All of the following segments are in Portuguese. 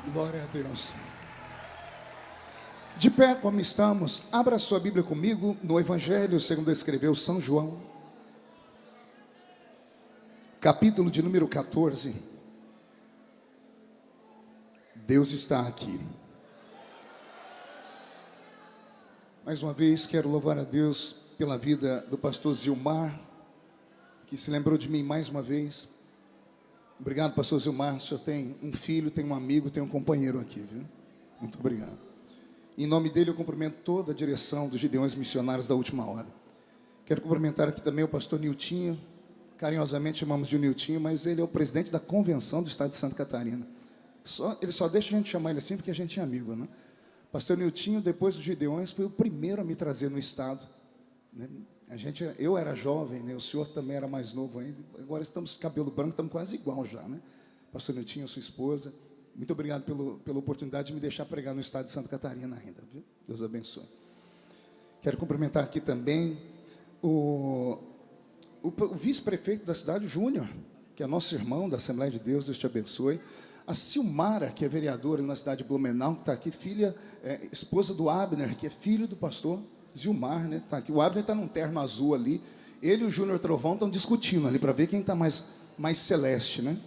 Glória a Deus. De pé como estamos, abra sua Bíblia comigo no Evangelho segundo escreveu São João, capítulo de número 14. Deus está aqui. Mais uma vez quero louvar a Deus pela vida do pastor Zilmar, que se lembrou de mim mais uma vez. Obrigado, pastor Zilmar. O senhor tem um filho, tem um amigo, tem um companheiro aqui, viu? Muito obrigado. Em nome dele eu cumprimento toda a direção dos Gideões Missionários da Última Hora. Quero cumprimentar aqui também o pastor Niltinho. Carinhosamente chamamos de Niltinho, mas ele é o presidente da convenção do estado de Santa Catarina. Ele só deixa a gente chamar ele assim porque a gente é amigo, né? Pastor Niltinho, depois dos Gideões, foi o primeiro a me trazer no estado, né? Eu era jovem, né? O senhor também era mais novo ainda. Agora estamos com cabelo branco, estamos quase igual já, né? Pastor Niltinho, sua esposa, muito obrigado pela oportunidade de me deixar pregar no estado de Santa Catarina ainda, viu? Deus abençoe. Quero cumprimentar aqui também o vice-prefeito da cidade, Júnior, que é nosso irmão da Assembleia de Deus, Deus te abençoe. A Silmara, que é vereadora na cidade de Blumenau, que está aqui, esposa do Abner, que é filho do pastor Zilmar, né? Tá aqui. O Abner está num terno azul ali. Ele e o Júnior Trovão estão discutindo ali para ver quem está mais celeste, né?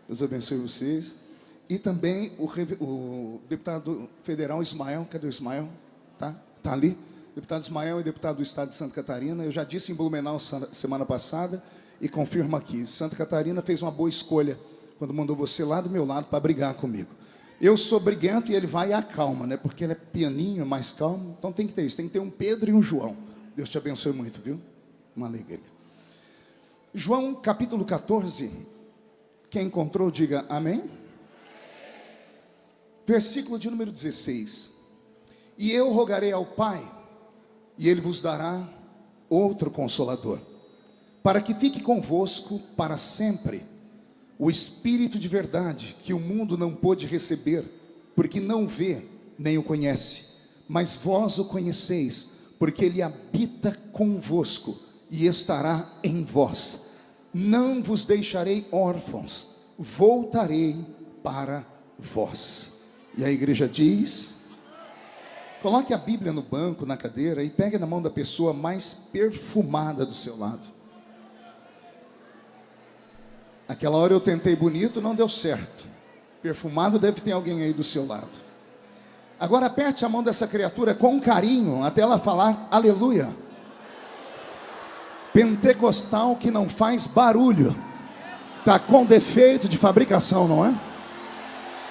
Deus abençoe vocês. E também o deputado federal Ismael, cadê o Ismael? Tá ali. Deputado Ismael é deputado do estado de Santa Catarina. Eu já disse em Blumenau semana passada e confirmo aqui. Santa Catarina fez uma boa escolha quando mandou você lá do meu lado para brigar comigo. Eu sou briguento e ele vai e acalma, né? Porque ele é pianinho, mais calmo. Então tem que ter isso, tem que ter um Pedro e um João. Deus te abençoe muito, viu? Uma alegria. João capítulo 14. Quem encontrou, diga amém. Versículo de número 16. E eu rogarei ao Pai, e Ele vos dará outro Consolador, para que fique convosco para sempre, o Espírito de verdade, que o mundo não pôde receber, porque não vê, nem o conhece. Mas vós o conheceis, porque Ele habita convosco, e estará em vós. Não vos deixarei órfãos, voltarei para vós. E a igreja diz: coloque a Bíblia no banco, na cadeira, e pegue na mão da pessoa mais perfumada do seu lado. Aquela hora eu tentei bonito, não deu certo. Perfumado deve ter alguém aí do seu lado. Agora aperte a mão dessa criatura com carinho, até ela falar aleluia. Pentecostal que não faz barulho. Está com defeito de fabricação, não é?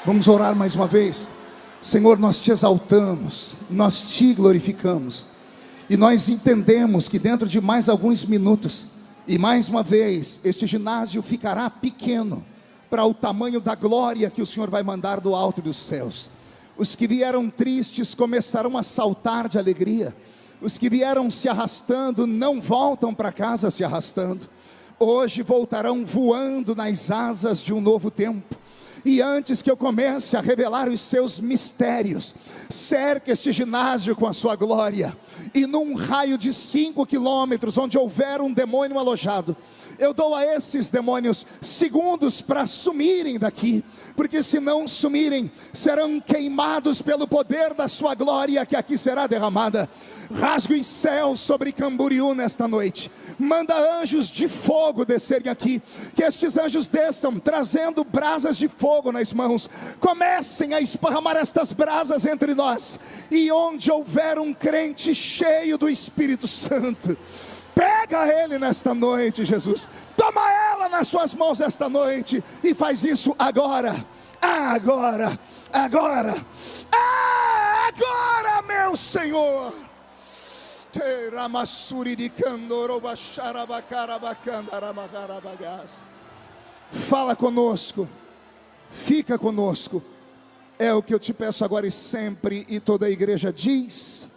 Vamos orar mais uma vez. Senhor, nós te exaltamos, nós te glorificamos, e nós entendemos que dentro de mais alguns minutos, e mais uma vez, este ginásio ficará pequeno para o tamanho da glória que o Senhor vai mandar do alto dos céus. Os que vieram tristes começarão a saltar de alegria. Os que vieram se arrastando não voltam para casa se arrastando. Hoje voltarão voando nas asas de um novo tempo. E antes que eu comece a revelar os seus mistérios, cerque este ginásio com a sua glória, e num raio de 5 quilômetros, onde houver um demônio alojado, eu dou a esses demônios segundos para sumirem daqui, porque se não sumirem, serão queimados pelo poder da sua glória que aqui será derramada. Rasgue os céus sobre Camboriú nesta noite, manda anjos de fogo descerem aqui, que estes anjos desçam trazendo brasas de fogo nas mãos, comecem a esparramar estas brasas entre nós, e onde houver um crente cheio do Espírito Santo, pega ele nesta noite, Jesus, toma ela nas suas mãos esta noite, e faz isso agora, agora, meu Senhor. Fala conosco, fica conosco, é o que eu te peço agora e sempre. E toda a igreja diz: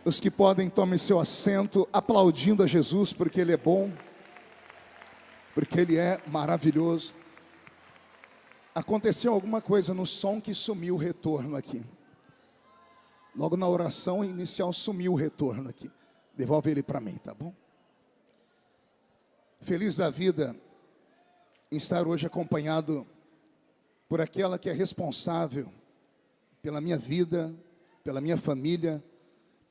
os que podem, tomem seu assento, aplaudindo a Jesus, porque Ele é bom, porque Ele é maravilhoso. Aconteceu alguma coisa no som que sumiu o retorno aqui. Logo na oração inicial sumiu o retorno aqui. Devolve ele para mim, tá bom? Feliz da vida em estar hoje acompanhado por aquela que é responsável pela minha vida, pela minha família,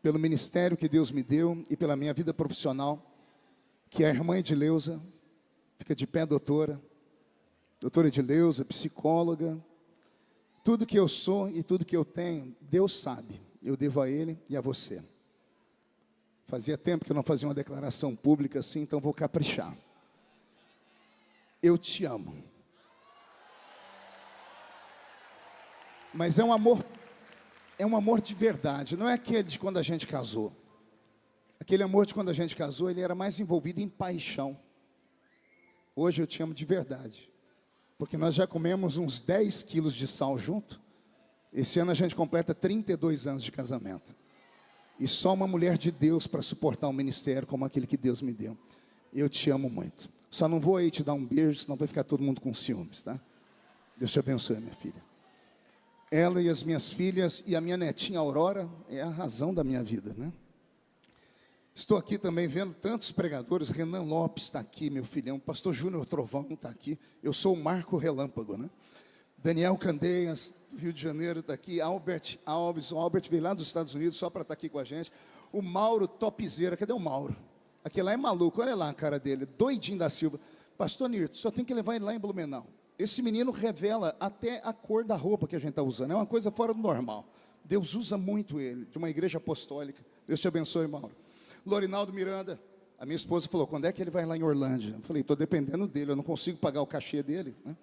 pelo ministério que Deus me deu e pela minha vida profissional, que é a irmã Edileuza. Fica de pé, doutora. Doutora Edileuza, psicóloga. Tudo que eu sou e tudo que eu tenho, Deus sabe. Eu devo a Ele e a você. Fazia tempo que eu não fazia uma declaração pública assim, então vou caprichar. Eu te amo. Mas é um amor de verdade, não é aquele de quando a gente casou. Aquele amor de quando a gente casou, ele era mais envolvido em paixão. Hoje eu te amo de verdade, porque nós já comemos uns 10 quilos de sal junto. Esse ano a gente completa 32 anos de casamento. E só uma mulher de Deus para suportar um ministério como aquele que Deus me deu. Eu te amo muito. Só não vou aí te dar um beijo, senão vai ficar todo mundo com ciúmes, tá? Deus te abençoe, minha filha. Ela e as minhas filhas e a minha netinha Aurora é a razão da minha vida, né? Estou aqui também vendo tantos pregadores. Renan Lopes está aqui, meu filhão. Pastor Júnior Trovão está aqui. Eu sou o Marco Relâmpago, né? Daniel Candeias, do Rio de Janeiro, está aqui. Albert Alves, o Albert veio lá dos Estados Unidos só para estar aqui com a gente. O Mauro Topzeira, cadê o Mauro? Aquele lá é maluco, olha lá a cara dele, doidinho da Silva. Pastor Nirto, só tem que levar ele lá em Blumenau. Esse menino revela até a cor da roupa que a gente está usando. É uma coisa fora do normal. Deus usa muito ele, de uma igreja apostólica. Deus te abençoe, Mauro. Lorinaldo Miranda, a minha esposa falou, quando é que ele vai lá em Orlândia? Eu falei, estou dependendo dele, eu não consigo pagar o cachê dele, né?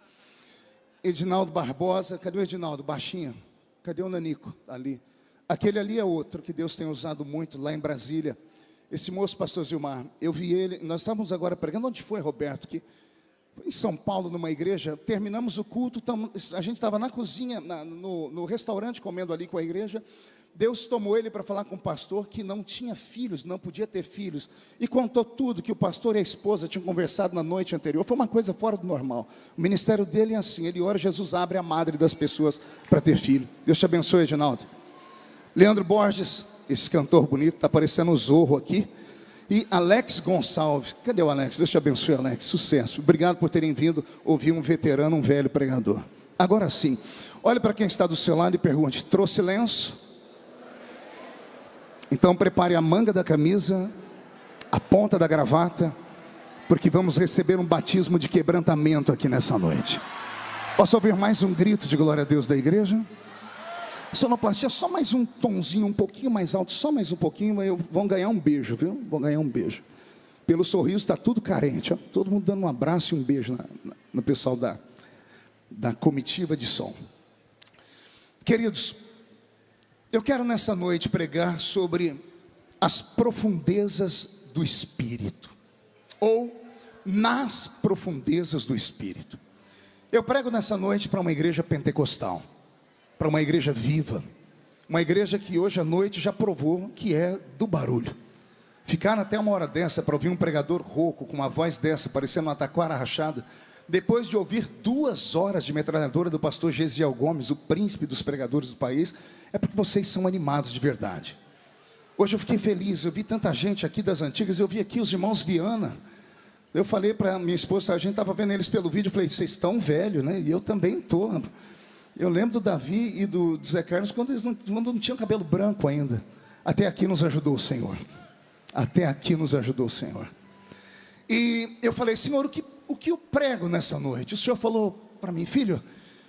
Edinaldo Barbosa, cadê o Edinaldo? Baixinho. Cadê o Nanico? Ali. Aquele ali é outro que Deus tem usado muito lá em Brasília. Esse moço, pastor Zilmar, eu vi ele, nós estávamos agora pregando, onde foi, Roberto? Que em São Paulo, numa igreja, terminamos o culto, a gente estava na cozinha, no restaurante, comendo ali com a igreja. Deus tomou ele para falar com o pastor que não tinha filhos, não podia ter filhos, e contou tudo que o pastor e a esposa tinham conversado na noite anterior. Foi uma coisa fora do normal. O ministério dele é assim, ele ora, Jesus abre a madre das pessoas para ter filho. Deus te abençoe, Edinaldo. Leandro Borges, esse cantor bonito, está parecendo o Zorro aqui. E Alex Gonçalves, cadê o Alex? Deus te abençoe, Alex, sucesso. Obrigado por terem vindo ouvir um veterano, um velho pregador. Agora sim, olhe para quem está do seu lado e pergunte, trouxe lenço? Então prepare a manga da camisa, a ponta da gravata, porque vamos receber um batismo de quebrantamento aqui nessa noite. Posso ouvir mais um grito de glória a Deus da igreja? Sonoplastia, só mais um tonzinho, um pouquinho mais alto, só mais um pouquinho, vão ganhar um beijo, viu? Vão ganhar um beijo. Pelo sorriso está tudo carente, ó. Todo mundo dando um abraço e um beijo no pessoal da comitiva de som. Queridos, eu quero nessa noite pregar sobre as profundezas do Espírito, ou nas profundezas do Espírito. Eu prego nessa noite para uma igreja pentecostal, para uma igreja viva, uma igreja que hoje à noite já provou que é do barulho. Ficaram até uma hora dessa para ouvir um pregador rouco, com uma voz dessa, parecendo uma taquara rachada, depois de ouvir 2 horas de metralhadora do pastor Gesiel Gomes, o príncipe dos pregadores do país, é porque vocês são animados de verdade. Hoje eu fiquei feliz, eu vi tanta gente aqui das antigas, eu vi aqui os irmãos Viana. Eu falei para minha esposa, a gente estava vendo eles pelo vídeo, eu falei, vocês estão velhos, né? E eu também estou. Eu lembro do Davi e do Zé Carlos, quando eles não tinham cabelo branco ainda. Até aqui nos ajudou o Senhor. Até aqui nos ajudou o Senhor. E eu falei, Senhor, o que eu prego nessa noite? O Senhor falou para mim, filho,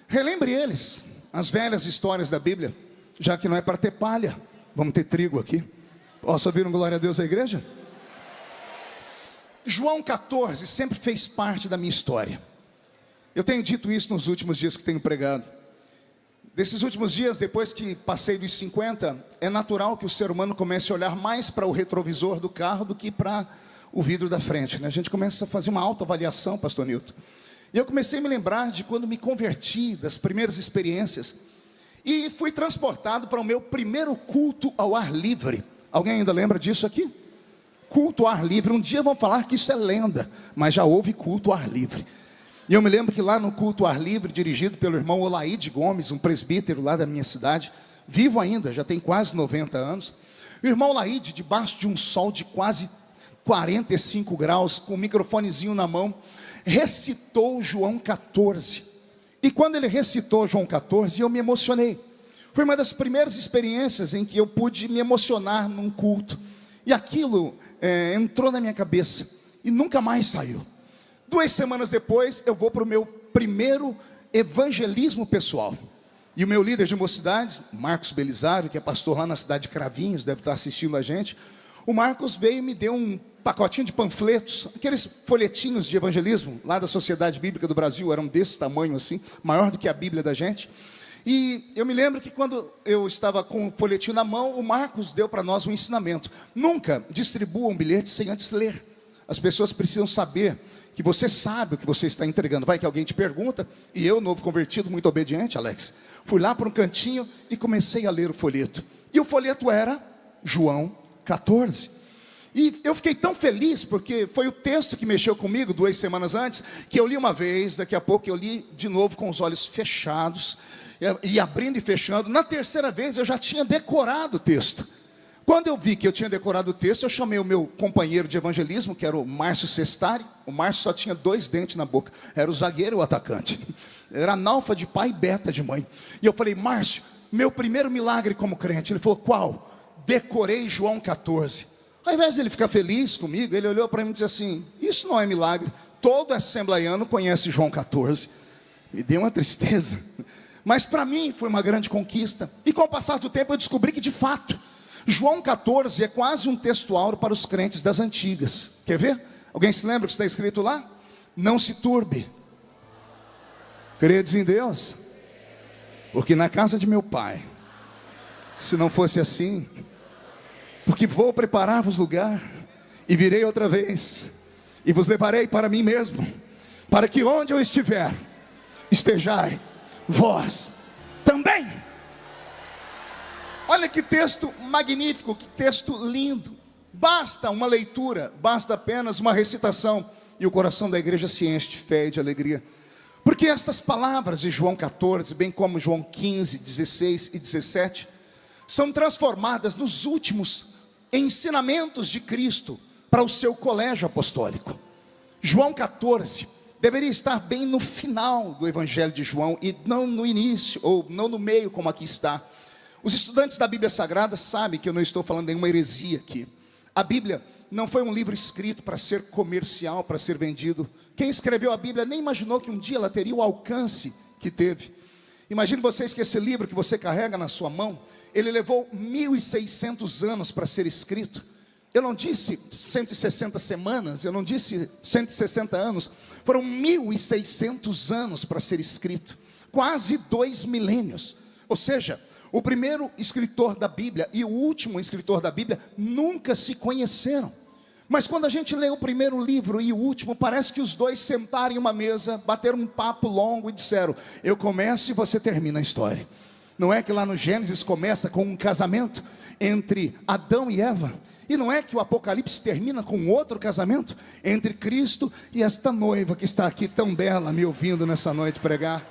relembre eles, as velhas histórias da Bíblia, já que não é para ter palha, vamos ter trigo aqui. Posso ouvir um glória a Deus à igreja? João 14 sempre fez parte da minha história. Eu tenho dito isso nos últimos dias que tenho pregado. Desses últimos dias, depois que passei dos 50, é natural que o ser humano comece a olhar mais para o retrovisor do carro do que para o vidro da frente, né? A gente começa a fazer uma autoavaliação, pastor Nilton. E eu comecei a me lembrar de quando me converti, das primeiras experiências, e fui transportado para o meu primeiro culto ao ar livre. Alguém ainda lembra disso aqui? Culto ao ar livre. Um dia vão falar que isso é lenda, mas já houve culto ao ar livre. E eu me lembro que lá no culto ao ar livre, dirigido pelo irmão Olaide Gomes, um presbítero lá da minha cidade, vivo ainda, já tem quase 90 anos. O irmão Olaide, debaixo de um sol de quase 45 graus, com o microfonezinho na mão, recitou João 14. E quando ele recitou João 14, eu me emocionei. Foi uma das primeiras experiências em que eu pude me emocionar num culto. E aquilo entrou na minha cabeça e nunca mais saiu. 2 semanas depois, eu vou para o meu primeiro evangelismo pessoal. E o meu líder de mocidade, Marcos Belisário, que é pastor lá na cidade de Cravinhos, deve estar assistindo a gente. O Marcos veio e me deu um pacotinho de panfletos, aqueles folhetinhos de evangelismo, lá da Sociedade Bíblica do Brasil, eram desse tamanho assim, maior do que a Bíblia da gente. E eu me lembro que quando eu estava com o folhetinho na mão, o Marcos deu para nós um ensinamento: nunca distribua um bilhete sem antes ler. As pessoas precisam saber que você sabe o que você está entregando. Vai que alguém te pergunta, e eu, novo convertido, muito obediente, Alex, fui lá para um cantinho e comecei a ler o folheto. E o folheto era João 14. E eu fiquei tão feliz, porque foi o texto que mexeu comigo 2 semanas antes, que eu li uma vez, daqui a pouco eu li de novo com os olhos fechados, e abrindo e fechando. Na terceira vez eu já tinha decorado o texto. Quando eu vi que eu tinha decorado o texto, eu chamei o meu companheiro de evangelismo, que era o Márcio Sestari. O Márcio só tinha 2 dentes na boca, era o zagueiro e o atacante. Era analfa de pai e beta de mãe. E eu falei: Márcio, meu primeiro milagre como crente. Ele falou: qual? Decorei João 14. Ao invés de ele ficar feliz comigo, ele olhou para mim e disse assim: isso não é milagre, todo assembleiano conhece João 14. Me deu uma tristeza, mas para mim foi uma grande conquista. E com o passar do tempo eu descobri que de fato João 14 é quase um texto áureo para os crentes das antigas. Quer ver? Alguém se lembra o que está escrito lá? Não se turbe, credes em Deus, porque na casa de meu pai, se não fosse assim, porque vou preparar-vos lugar, e virei outra vez, e vos levarei para mim mesmo, para que onde eu estiver, estejai vós também. Olha que texto magnífico, que texto lindo. Basta uma leitura, basta apenas uma recitação, e o coração da igreja se enche de fé e de alegria. Porque estas palavras de João 14, bem como João 15, 16 e 17, são transformadas nos últimos ensinamentos de Cristo para o seu colégio apostólico. João 14 deveria estar bem no final do Evangelho de João, e não no início, ou não no meio, como aqui está. Os estudantes da Bíblia Sagrada sabem que eu não estou falando nenhuma heresia aqui. A Bíblia não foi um livro escrito para ser comercial, para ser vendido. Quem escreveu a Bíblia nem imaginou que um dia ela teria o alcance que teve. Imagine vocês que esse livro que você carrega na sua mão, ele levou 1.600 anos para ser escrito. Eu não disse 160 semanas, eu não disse 160 anos, foram 1.600 anos para ser escrito, quase 2 milênios. Ou seja, o primeiro escritor da Bíblia e o último escritor da Bíblia nunca se conheceram. Mas quando a gente lê o primeiro livro e o último, parece que os dois sentaram em uma mesa, bateram um papo longo e disseram: eu começo e você termina a história. Não é que lá no Gênesis começa com um casamento entre Adão e Eva? E não é que o Apocalipse termina com outro casamento entre Cristo e esta noiva que está aqui tão bela, me ouvindo nessa noite pregar?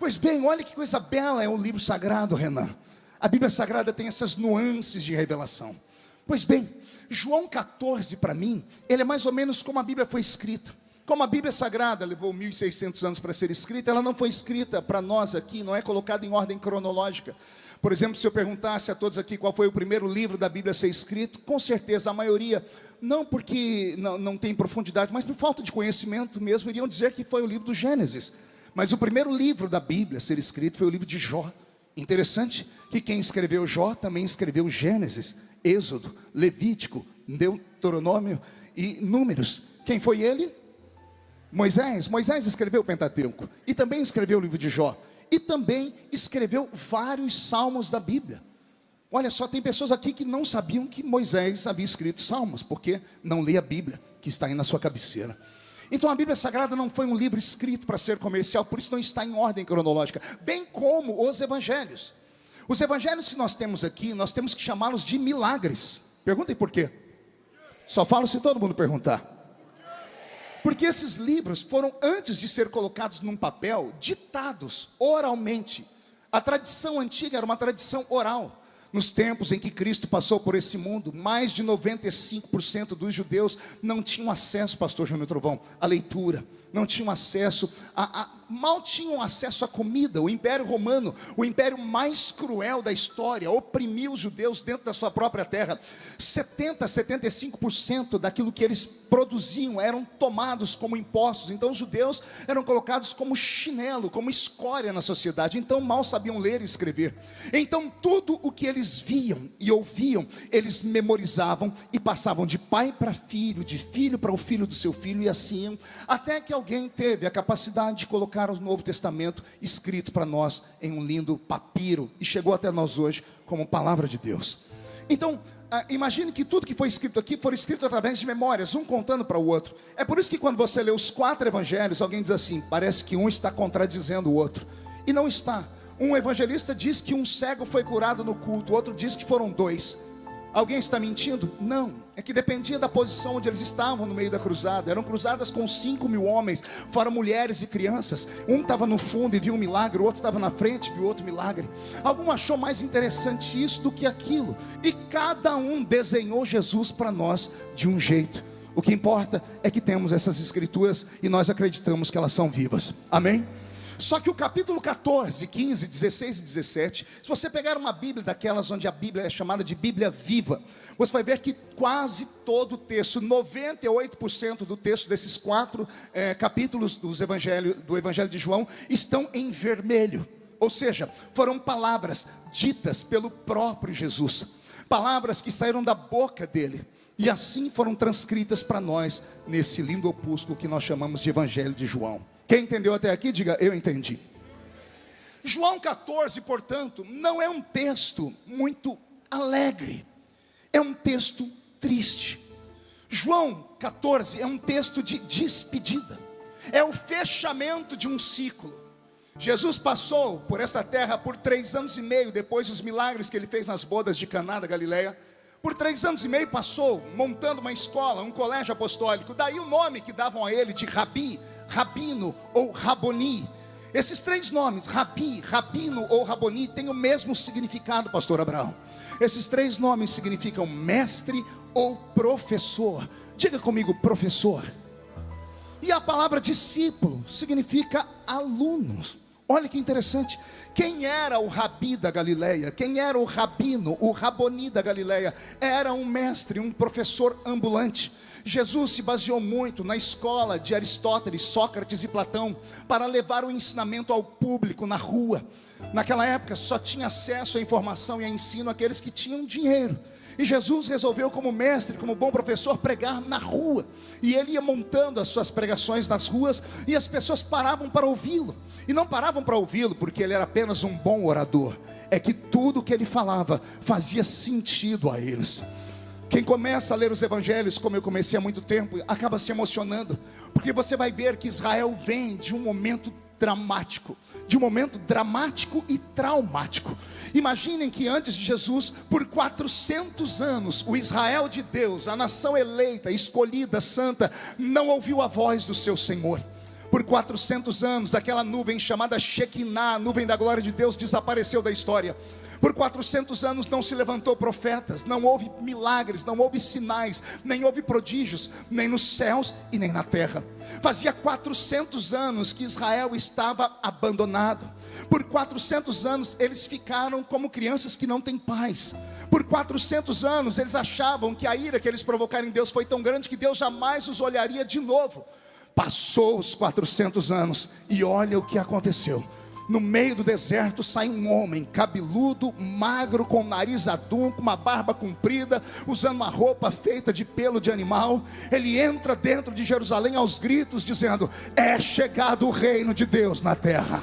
Pois bem, olha que coisa bela é o livro sagrado, Renan. A Bíblia Sagrada tem essas nuances de revelação. Pois bem, João 14 para mim, ele é mais ou menos como a Bíblia foi escrita. Como a Bíblia Sagrada levou 1.600 anos para ser escrita, ela não foi escrita para nós aqui, não é colocada em ordem cronológica. Por exemplo, se eu perguntasse a todos aqui qual foi o primeiro livro da Bíblia a ser escrito, com certeza a maioria, não porque não tem profundidade, mas por falta de conhecimento mesmo, iriam dizer que foi o livro do Gênesis. Mas o primeiro livro da Bíblia a ser escrito foi o livro de Jó. Interessante que quem escreveu Jó também escreveu Gênesis, Êxodo, Levítico, Deuteronômio e Números. Quem foi ele? Moisés. Moisés escreveu o Pentateuco e também escreveu o livro de Jó, e também escreveu vários salmos da Bíblia. Olha só, tem pessoas aqui que não sabiam que Moisés havia escrito salmos, porque não lê a Bíblia, que está aí na sua cabeceira. Então a Bíblia Sagrada não foi um livro escrito para ser comercial, por isso não está em ordem cronológica, bem como os evangelhos. Os evangelhos que nós temos aqui, nós temos que chamá-los de milagres. Perguntem por quê? Só falo se todo mundo perguntar. Porque esses livros foram, antes de ser colocados num papel, ditados oralmente. A tradição antiga era uma tradição oral. Nos tempos em que Cristo passou por esse mundo, mais de 95% dos judeus não tinham acesso, pastor Júnior Trovão, à leitura, não tinham acesso mal tinham acesso à comida. O Império Romano, o império mais cruel da história, oprimiu os judeus dentro da sua própria terra. 75% daquilo que eles produziam eram tomados como impostos. Então os judeus eram colocados como chinelo, como escória na sociedade. Então mal sabiam ler e escrever. Então tudo o que eles viam e ouviam, eles memorizavam e passavam de pai para filho, de filho para o filho do seu filho, e assim, até que alguém teve a capacidade de colocar o Novo Testamento escrito para nós em um lindo papiro, e chegou até nós hoje como palavra de Deus. Então, imagine que tudo que foi escrito aqui foi escrito através de memórias, um contando para o outro. É por isso que quando você lê os 4 evangelhos, alguém diz assim: parece que um está contradizendo o outro. E não está. Um evangelista diz que um cego foi curado no culto, o outro diz que foram 2. Alguém está mentindo? Não, é que dependia da posição onde eles estavam no meio da cruzada. Eram cruzadas com 5.000 homens, fora mulheres e crianças. Um estava no fundo e viu um milagre, o outro estava na frente e viu outro milagre. Algum achou mais interessante isso do que aquilo, e cada um desenhou Jesus para nós de um jeito. O que importa é que temos essas escrituras e nós acreditamos que elas são vivas, amém? Só que o capítulo 14, 15, 16 e 17, se você pegar uma Bíblia daquelas onde a Bíblia é chamada de Bíblia viva, você vai ver que quase todo o texto, 98% do texto desses 4 capítulos do Evangelho de João estão em vermelho. Ou seja, foram palavras ditas pelo próprio Jesus, palavras que saíram da boca dele, e assim foram transcritas para nós nesse lindo opúsculo que nós chamamos de Evangelho de João. Quem entendeu até aqui, diga: eu entendi. João 14, portanto, não é um texto muito alegre, é um texto triste. João 14 é um texto de despedida, é o fechamento de um ciclo. Jesus passou por essa terra por 3 anos e meio, depois dos milagres que ele fez nas bodas de Caná da Galileia. Por 3 anos e meio passou montando uma escola, um colégio apostólico. Daí o nome que davam a ele de Rabi, Rabino ou Raboni. Esses 3 nomes, Rabi, Rabino ou Raboni, têm o mesmo significado, pastor Abraão. Esses 3 nomes significam mestre ou professor. Diga comigo, professor. E a palavra discípulo significa alunos. Olha que interessante. Quem era o Rabi da Galileia? Quem era o Rabino, o Raboni da Galileia? Era um mestre, um professor ambulante. Jesus se baseou muito na escola de Aristóteles, Sócrates e Platão para levar o ensinamento ao público na rua. Naquela época só tinha acesso à informação e a ensino aqueles que tinham dinheiro. E Jesus resolveu, como mestre, como bom professor, pregar na rua. E ele ia montando as suas pregações nas ruas, e as pessoas paravam para ouvi-lo. E não paravam para ouvi-lo porque ele era apenas um bom orador, é que tudo que ele falava fazia sentido a eles. Quem começa a ler os evangelhos, como eu comecei há muito tempo, acaba se emocionando, porque você vai ver que Israel vem de um momento dramático, e traumático. Imaginem que antes de Jesus, por 400 anos, o Israel de Deus, a nação eleita, escolhida, santa, não ouviu a voz do seu Senhor. Por 400 anos, daquela nuvem chamada Shekinah, a nuvem da glória de Deus, desapareceu da história. Por 400 anos não se levantou profetas, não houve milagres, não houve sinais, nem houve prodígios, nem nos céus e nem na terra. Fazia 400 anos que Israel estava abandonado. Por 400 anos eles ficaram como crianças que não têm pais. Por 400 anos eles achavam que a ira que eles provocaram em Deus foi tão grande que Deus jamais os olharia de novo. Passou os 400 anos e olha o que aconteceu. No meio do deserto sai um homem cabeludo, magro, com o nariz adunco, uma barba comprida, usando uma roupa feita de pelo de animal. Ele entra dentro de Jerusalém aos gritos, dizendo: é chegado o reino de Deus na terra.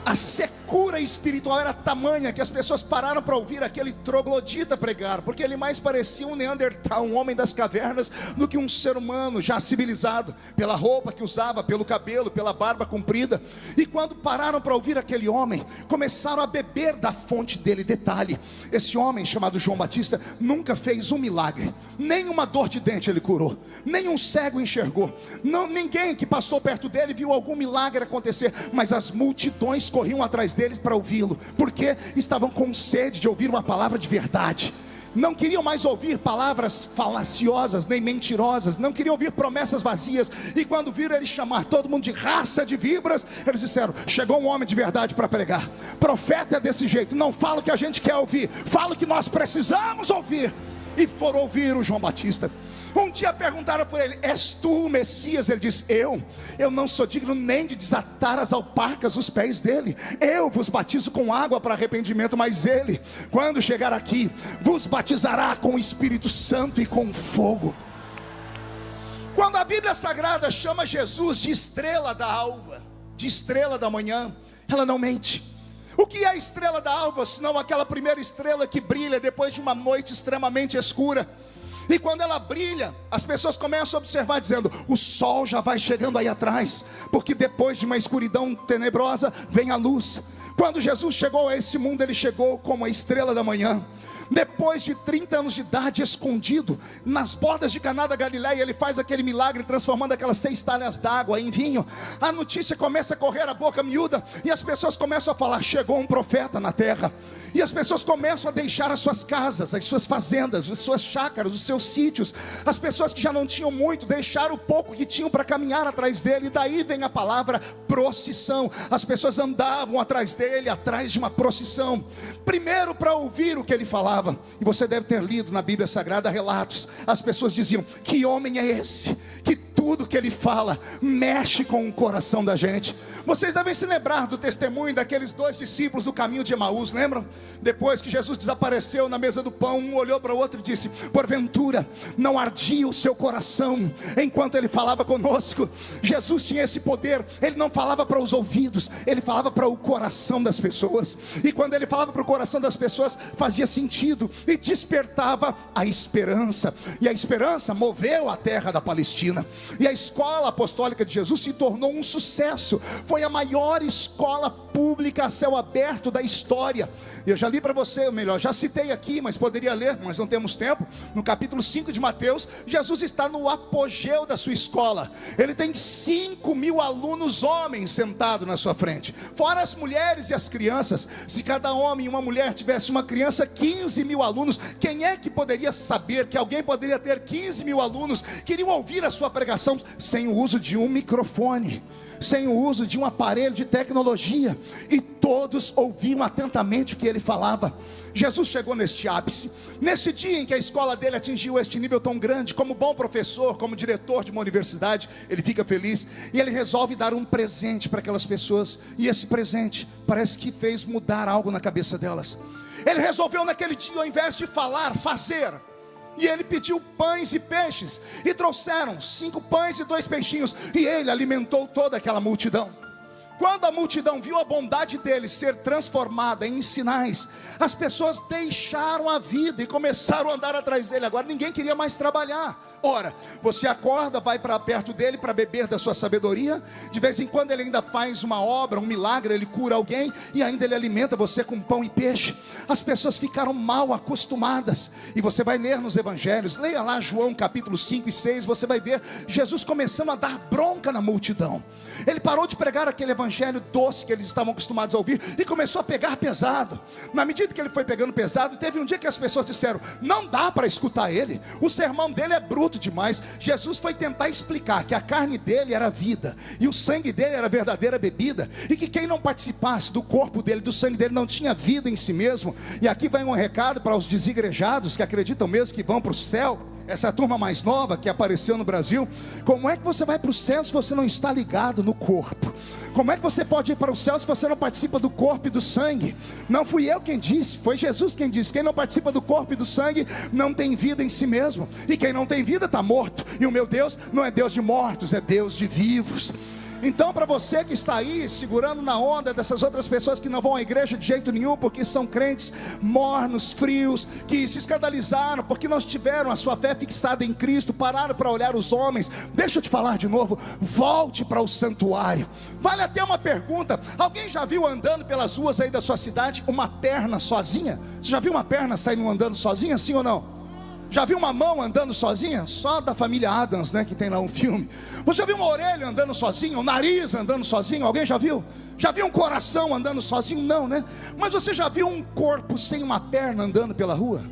A secura espiritual era tamanha que as pessoas pararam para ouvir aquele troglodita pregar, porque ele mais parecia um Neandertal, um homem das cavernas, do que um ser humano já civilizado, pela roupa que usava, pelo cabelo, pela barba comprida. E quando pararam para ouvir aquele homem, começaram a beber da fonte dele. Detalhe: esse homem chamado João Batista nunca fez um milagre, nem uma dor de dente ele curou, nem um cego enxergou, ninguém que passou perto dele viu algum milagre acontecer, mas as multidões corriam atrás deles para ouvi-lo, porque estavam com sede de ouvir uma palavra de verdade. não queriam mais ouvir palavras falaciosas, nem mentirosas, não queriam ouvir promessas vazias. E quando viram ele chamar todo mundo de raça de víboras, eles disseram: chegou um homem de verdade para pregar. Profeta é desse jeito, não fala o que a gente quer ouvir, fala o que nós precisamos ouvir. E foram ouvir o João Batista. Um dia perguntaram por ele: és tu o Messias? Ele disse: eu não sou digno nem de desatar as alparcas dos pés dele. Eu vos batizo com água para arrependimento, mas ele, quando chegar aqui, vos batizará com o Espírito Santo e com fogo. Quando a Bíblia Sagrada chama Jesus de estrela da alva, de estrela da manhã, ela não mente. O que é a estrela da alva, senão aquela primeira estrela que brilha depois de uma noite extremamente escura? E quando ela brilha, as pessoas começam a observar dizendo: o sol já vai chegando aí atrás, porque depois de uma escuridão tenebrosa vem a luz. Quando Jesus chegou a esse mundo, ele chegou como a estrela da manhã. Depois de 30 anos de idade, escondido nas bordas de Caná da Galileia, ele faz aquele milagre, transformando aquelas 6 talhas d'água em vinho. A notícia começa a correr a boca miúda, e as pessoas começam a falar: chegou um profeta na terra. E as pessoas começam a deixar as suas casas, as suas fazendas, as suas chácaras, os seus sítios. As pessoas que já não tinham muito, deixaram o pouco que tinham para caminhar atrás dele. E daí vem a palavra procissão. As pessoas andavam atrás dele, atrás de uma procissão, primeiro para ouvir o que ele falava. E você deve ter lido na Bíblia Sagrada relatos. As pessoas diziam: que homem é esse, que tudo que ele fala mexe com o coração da gente. Vocês devem se lembrar do testemunho daqueles 2 discípulos do caminho de Emaús, lembram? Depois que Jesus desapareceu na mesa do pão, um olhou para o outro e disse: porventura não ardia o seu coração enquanto ele falava conosco? Jesus tinha esse poder. Ele não falava para os ouvidos, ele falava para o coração das pessoas. E quando ele falava para o coração das pessoas, fazia sentido e despertava a esperança. E a esperança moveu a terra da Palestina. E a escola apostólica de Jesus se tornou um sucesso. Foi a maior escola pública a céu aberto da história. Eu já li para você, ou melhor, já citei aqui, mas poderia ler, mas não temos tempo. No capítulo 5 de Mateus, Jesus está no apogeu da sua escola. Ele tem 5.000 alunos homens sentados na sua frente, fora as mulheres e as crianças. Se cada homem e uma mulher tivesse uma criança, 15.000 alunos. Quem é que poderia saber que alguém poderia ter 15.000 alunos que iriam ouvir a sua pregação sem o uso de um microfone, sem o uso de um aparelho de tecnologia? E todos ouviam atentamente o que ele falava. Jesus chegou neste ápice, nesse dia em que a escola dele atingiu este nível tão grande. Como bom professor, como diretor de uma universidade, ele fica feliz e ele resolve dar um presente para aquelas pessoas. E esse presente parece que fez mudar algo na cabeça delas. Ele resolveu naquele dia, ao invés de falar, fazer. E ele pediu pães e peixes, e trouxeram 5 pães e 2 peixinhos, e ele alimentou toda aquela multidão. Quando a multidão viu a bondade dele ser transformada em sinais, as pessoas deixaram a vida e começaram a andar atrás dele. Agora ninguém queria mais trabalhar. Ora, você acorda, vai para perto dele para beber da sua sabedoria. De vez em quando ele ainda faz uma obra, um milagre, ele cura alguém, e ainda ele alimenta você com pão e peixe. As pessoas ficaram mal acostumadas. E você vai ler nos evangelhos, leia lá João capítulo 5 e 6, você vai ver Jesus começando a dar bronca na multidão. Ele parou de pregar aquele evangelho doce que eles estavam acostumados a ouvir e começou a pegar pesado. Na medida que ele foi pegando pesado, teve um dia que as pessoas disseram: não dá para escutar ele, o sermão dele é bruto demais. Jesus foi tentar explicar que a carne dele era vida e o sangue dele era a verdadeira bebida, e que quem não participasse do corpo dele, do sangue dele, não tinha vida em si mesmo. E aqui vai um recado para os desigrejados que acreditam mesmo que vão para o céu. Essa turma mais nova que apareceu no Brasil: como é que você vai para o céu se você não está ligado no corpo? Como é que você pode ir para o céu se você não participa do corpo e do sangue? Não fui eu quem disse, foi Jesus quem disse: quem não participa do corpo e do sangue não tem vida em si mesmo, e quem não tem vida está morto. E o meu Deus não é Deus de mortos, é Deus de vivos. Então, para você que está aí segurando na onda dessas outras pessoas que não vão à igreja de jeito nenhum, porque são crentes mornos, frios, que se escandalizaram porque não tiveram a sua fé fixada em Cristo, pararam para olhar os homens, deixa eu te falar de novo: volte para o santuário. Vale até uma pergunta: alguém já viu andando pelas ruas aí da sua cidade uma perna sozinha? Você já viu uma perna saindo andando sozinha, sim ou não? Já viu uma mão andando sozinha? Só da família Addams, né, que tem lá um filme. Você já viu uma orelha andando sozinha? Um nariz andando sozinho? Alguém já viu? Já viu um coração andando sozinho? Não, né? Mas você já viu um corpo sem uma perna andando pela rua?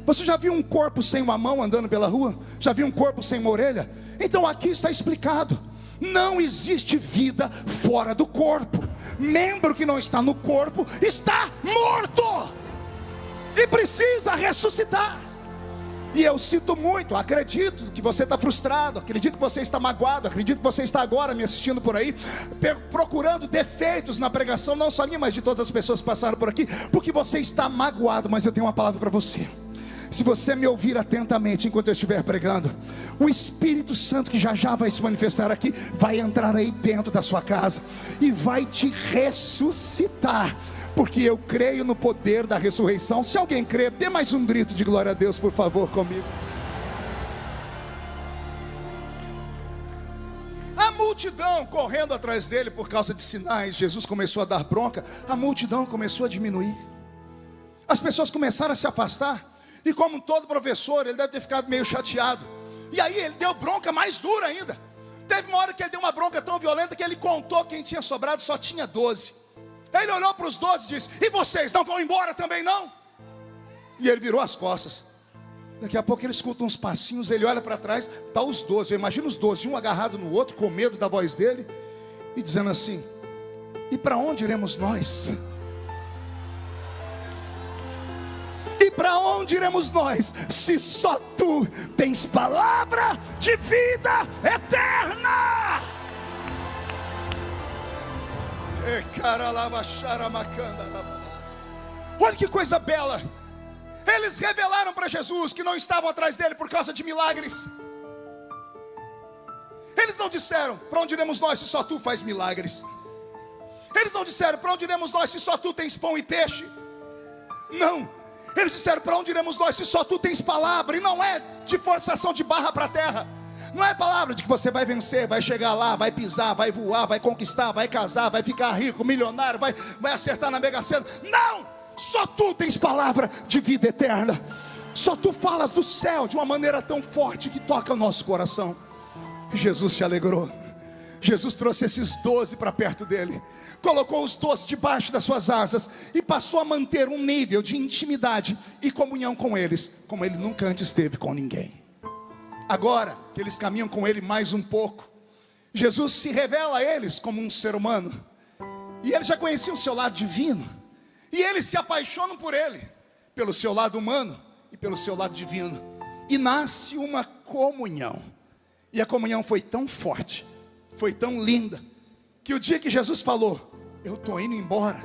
Você já viu um corpo sem uma mão andando pela rua? Já viu um corpo sem uma orelha? Então aqui está explicado: não existe vida fora do corpo. Membro que não está no corpo está morto e precisa ressuscitar. E eu sinto muito, acredito que você está frustrado, acredito que você está magoado, acredito que você está agora me assistindo por aí, procurando defeitos na pregação, não só minha, mas de todas as pessoas que passaram por aqui, porque você está magoado. Mas eu tenho uma palavra para você. Se você me ouvir atentamente enquanto eu estiver pregando, o Espírito Santo, que já já vai se manifestar aqui, vai entrar aí dentro da sua casa e vai te ressuscitar, porque eu creio no poder da ressurreição. Se alguém crê, dê mais um grito de glória a Deus, por favor, comigo. A multidão correndo atrás dele por causa de sinais. Jesus começou a dar bronca, a multidão começou a diminuir, as pessoas começaram a se afastar. E como todo professor, ele deve ter ficado meio chateado. E aí ele deu bronca mais dura ainda. Teve uma hora que ele deu uma bronca tão violenta que ele contou quem tinha sobrado, só tinha 12. Aí ele olhou para os 12 e disse: e vocês não vão embora também não? E ele virou as costas. Daqui a pouco ele escuta uns passinhos, ele olha para trás, está os 12. Eu imagino os 12, um agarrado no outro, com medo da voz dele, e dizendo assim: e para onde iremos nós? E para onde iremos nós, se só tu tens palavra de vida eterna? Olha que coisa bela. Eles revelaram para Jesus que não estavam atrás dele por causa de milagres. Eles não disseram: para onde iremos nós se só tu faz milagres? Eles não disseram: para onde iremos nós se só tu tens pão e peixe? Não. Eles disseram: para onde iremos nós se só tu tens palavra? E não é de forçação de barra para a terra. Não é palavra de que você vai vencer, vai chegar lá, vai pisar, vai voar, vai conquistar, vai casar, vai ficar rico, milionário, vai acertar na Mega Sena. Não! Só tu tens palavra de vida eterna. Só tu falas do céu de uma maneira tão forte que toca o nosso coração. Jesus se alegrou. Jesus trouxe esses 12 para perto dele, colocou os 12 debaixo das suas asas e passou a manter um nível de intimidade e comunhão com eles, como ele nunca antes teve com ninguém. Agora que eles caminham com ele mais um pouco, Jesus se revela a eles como um ser humano, e eles já conheciam o seu lado divino, e eles se apaixonam por ele, pelo seu lado humano e pelo seu lado divino, e nasce uma comunhão. E a comunhão foi tão forte, foi tão linda, que o dia que Jesus falou: eu estou indo embora,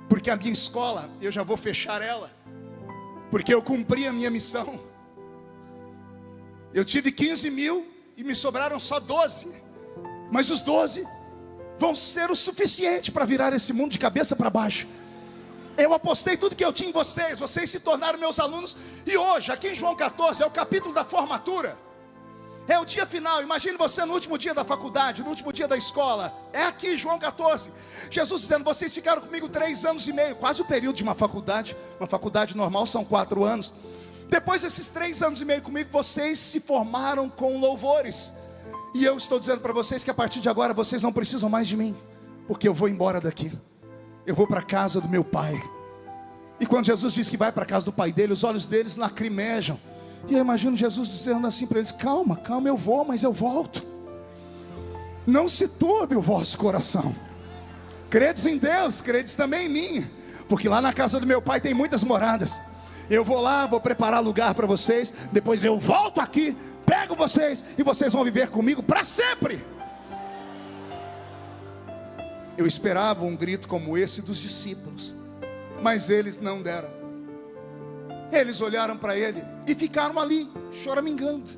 porque a minha escola, eu já vou fechar ela, porque eu cumpri a minha missão. Eu tive 15 mil e me sobraram só 12, mas os 12 vão ser o suficiente para virar esse mundo de cabeça para baixo. Eu apostei tudo que eu tinha em vocês, vocês se tornaram meus alunos. E hoje, aqui em João 14, é o capítulo da formatura, é o dia final. Imagine você no último dia da faculdade, no último dia da escola. É aqui João 14, Jesus dizendo: vocês ficaram comigo 3 anos e meio, quase o período de uma faculdade. Uma faculdade normal são 4 anos. Depois desses 3 anos e meio comigo, vocês se formaram com louvores. E eu estou dizendo para vocês que a partir de agora vocês não precisam mais de mim, porque eu vou embora daqui, eu vou para a casa do meu pai. E quando Jesus diz que vai para a casa do pai dele, os olhos deles lacrimejam. E eu imagino Jesus dizendo assim para eles: calma, calma, eu vou, mas eu volto. Não se turbe o vosso coração. Credes em Deus, credes também em mim, porque lá na casa do meu pai tem muitas moradas. Eu vou lá, vou preparar lugar para vocês, depois eu volto aqui, pego vocês e vocês vão viver comigo para sempre. Eu esperava um grito como esse dos discípulos, mas eles não deram. Eles olharam para ele e ficaram ali, choramingando.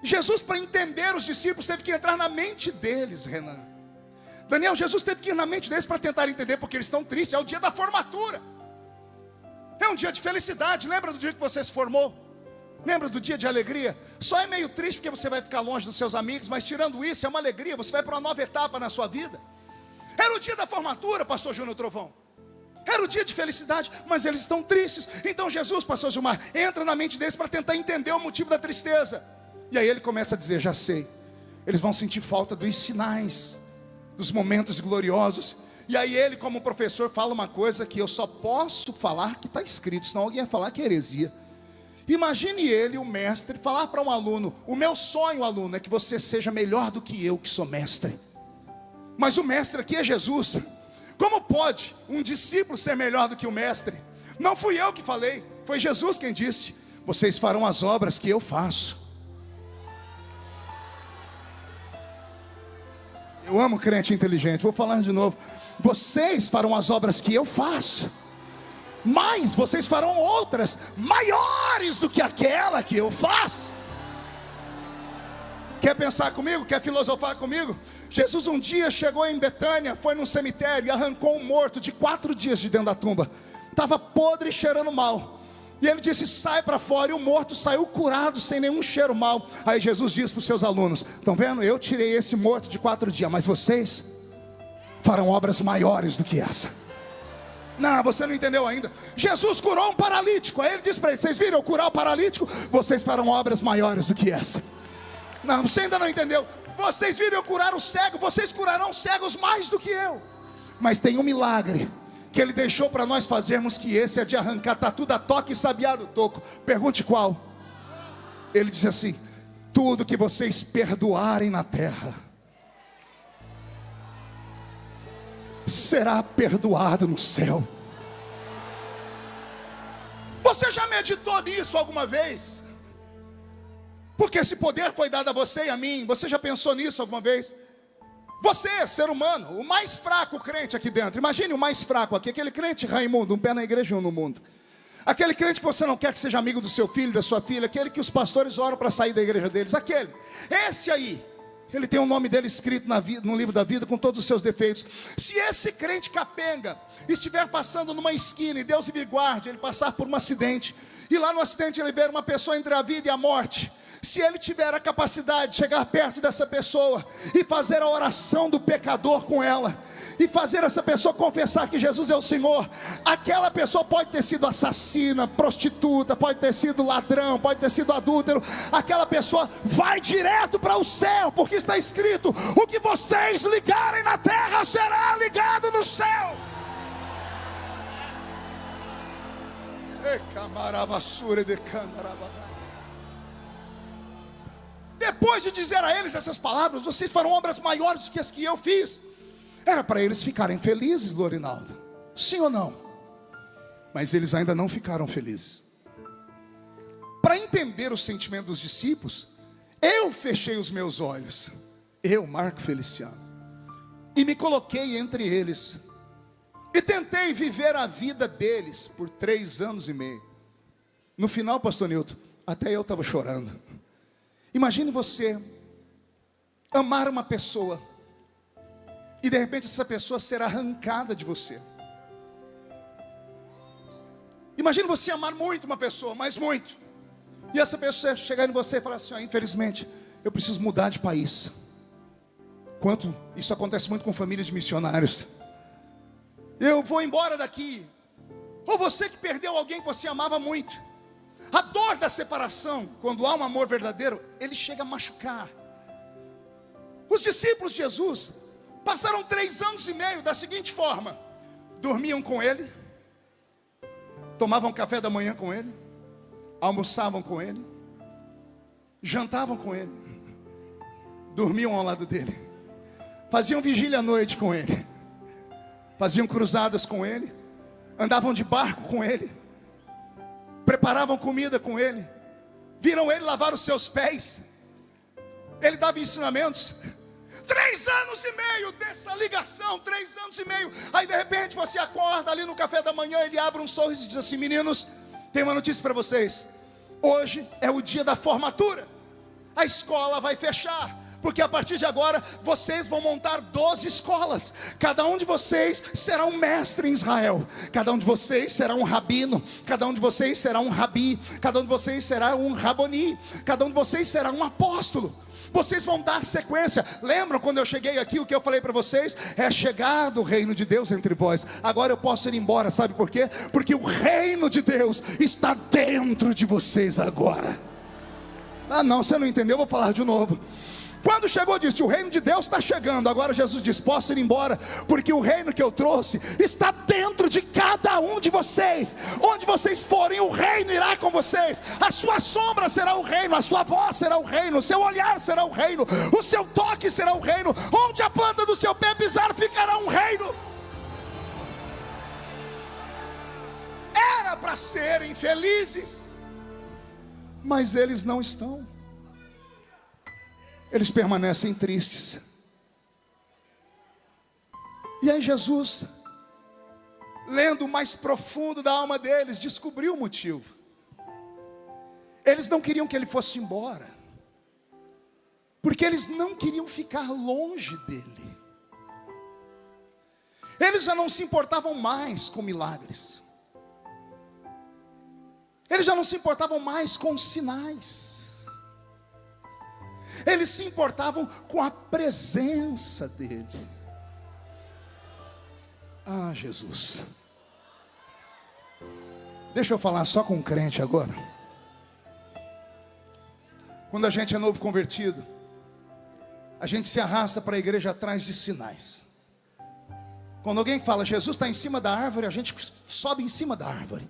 Jesus, para entender os discípulos, teve que entrar na mente deles, Renan. Daniel, Jesus teve que ir na mente deles para tentar entender, porque eles estão tristes. É o dia da formatura, é um dia de felicidade. Lembra do dia que você se formou? Lembra do dia de alegria? Só é meio triste porque você vai ficar longe dos seus amigos, mas tirando isso é uma alegria, você vai para uma nova etapa na sua vida. Era o dia da formatura, pastor Júnior Trovão. Era o dia de felicidade, mas eles estão tristes. Então Jesus, pastor Gilmar, entra na mente deles para tentar entender o motivo da tristeza. E aí ele começa a dizer: já sei, eles vão sentir falta dos sinais, dos momentos gloriosos. E aí ele, como professor, fala uma coisa que eu só posso falar que está escrito, senão alguém ia falar que é heresia. Imagine ele, o mestre, falar para um aluno: o meu sonho, aluno, é que você seja melhor do que eu, que sou mestre. Mas o mestre aqui é Jesus. Como pode um discípulo ser melhor do que o mestre? Não fui eu que falei, foi Jesus quem disse: vocês farão as obras que eu faço. Eu amo crente inteligente, vou falar de novo. Vocês farão as obras que eu faço, mas vocês farão outras maiores do que aquela que eu faço. Quer pensar comigo? Quer filosofar comigo? Jesus um dia chegou em Betânia, foi num cemitério e arrancou um morto de 4 dias de dentro da tumba. Estava podre e cheirando mal. E ele disse: sai para fora. E o morto saiu curado, sem nenhum cheiro mal. Aí Jesus disse para os seus alunos: estão vendo? Eu tirei esse morto de 4 dias, mas vocês farão obras maiores do que essa. Não, você não entendeu ainda. Jesus curou um paralítico. Aí ele disse para eles: vocês viram eu curar o paralítico? Vocês farão obras maiores do que essa. Não, você ainda não entendeu. Vocês viram eu curar o cego? Vocês curarão cegos mais do que eu. Mas tem um milagre que ele deixou para nós fazermos, que esse é de arrancar tatu da toca e sabiá do toco. Pergunte qual. Ele disse assim: tudo que vocês perdoarem na terra será perdoado no céu. Você já meditou nisso alguma vez? Porque esse poder foi dado a você e a mim. Você já pensou nisso alguma vez? Você, ser humano, o mais fraco crente aqui dentro. Imagine o mais fraco aqui, aquele crente Raimundo, um pé na igreja e um no mundo. Aquele crente que você não quer que seja amigo do seu filho, da sua filha. Aquele que os pastores oram para sair da igreja deles. Aquele, esse aí, ele tem o nome dele escrito no livro da vida, com todos os seus defeitos. Se esse crente capenga estiver passando numa esquina, e Deus me guarde, ele passar por um acidente, e lá no acidente ele ver uma pessoa entre a vida e a morte, se ele tiver a capacidade de chegar perto dessa pessoa e fazer a oração do pecador com ela, e fazer essa pessoa confessar que Jesus é o Senhor, aquela pessoa pode ter sido assassina, prostituta, pode ter sido ladrão, pode ter sido adúltero, aquela pessoa vai direto para o céu, porque está escrito: o que vocês ligarem na terra será ligado no céu. Depois de dizer a eles essas palavras: vocês farão obras maiores do que as que eu fiz, era para eles ficarem felizes, Lorinaldo. Sim ou não? Mas eles ainda não ficaram felizes. Para entender o sentimento dos discípulos, eu fechei os meus olhos, eu, Marco Feliciano, e me coloquei entre eles, e tentei viver a vida deles por 3 anos e meio. No final, pastor Nilton, até eu estava chorando. Imagine você amar uma pessoa e de repente essa pessoa ser arrancada de você. Imagine você amar muito uma pessoa, mas muito, e essa pessoa chegar em você e falar assim: infelizmente eu preciso mudar de país. Quanto isso acontece muito com famílias de missionários. Eu vou embora daqui. Ou você que perdeu alguém que você amava muito. A dor da separação, quando há um amor verdadeiro, ele chega a machucar. Os discípulos de Jesus passaram 3 anos e meio da seguinte forma: dormiam com ele, tomavam café da manhã com ele, almoçavam com ele, jantavam com ele, dormiam ao lado dele, faziam vigília à noite com ele, faziam cruzadas com ele, andavam de barco com ele, preparavam comida com ele, viram ele lavar os seus pés, ele dava ensinamentos. 3 anos e meio dessa ligação, 3 anos e meio. Aí de repente você acorda ali no café da manhã, ele abre um sorriso e diz assim: meninos, tem uma notícia para vocês. Hoje é o dia da formatura. A escola vai fechar, porque a partir de agora vocês vão montar 12 escolas. Cada um de vocês será um mestre em Israel. Cada um de vocês será um rabino. Cada um de vocês será um rabi. Cada um de vocês será um raboni. Cada um de vocês será um apóstolo. Vocês vão dar sequência. Lembram quando eu cheguei aqui, o que eu falei para vocês? É chegado o reino de Deus entre vós. Agora eu posso ir embora, sabe por quê? Porque o reino de Deus está dentro de vocês agora. Ah não, você não entendeu, eu vou falar de novo. Quando chegou, disse: o reino de Deus está chegando. Agora Jesus diz: posso ir embora, porque o reino que eu trouxe está dentro de cada um de vocês. Onde vocês forem, o reino irá com vocês. A sua sombra será o reino, a sua voz será o reino, o seu olhar será o reino, o seu toque será o reino. Onde a planta do seu pé pisar, ficará um reino. Era para serem felizes, mas eles não estão. Eles permanecem tristes. E aí Jesus, lendo o mais profundo da alma deles, descobriu o motivo. Eles não queriam que ele fosse embora, porque eles não queriam ficar longe dele. Eles já não se importavam mais com milagres. Eles já não se importavam mais com sinais. Eles se importavam com a presença dele. Ah, Jesus. Deixa eu falar só com um crente agora. Quando a gente é novo convertido, a gente se arrasta para a igreja atrás de sinais. Quando alguém fala: Jesus está em cima da árvore, a gente sobe em cima da árvore.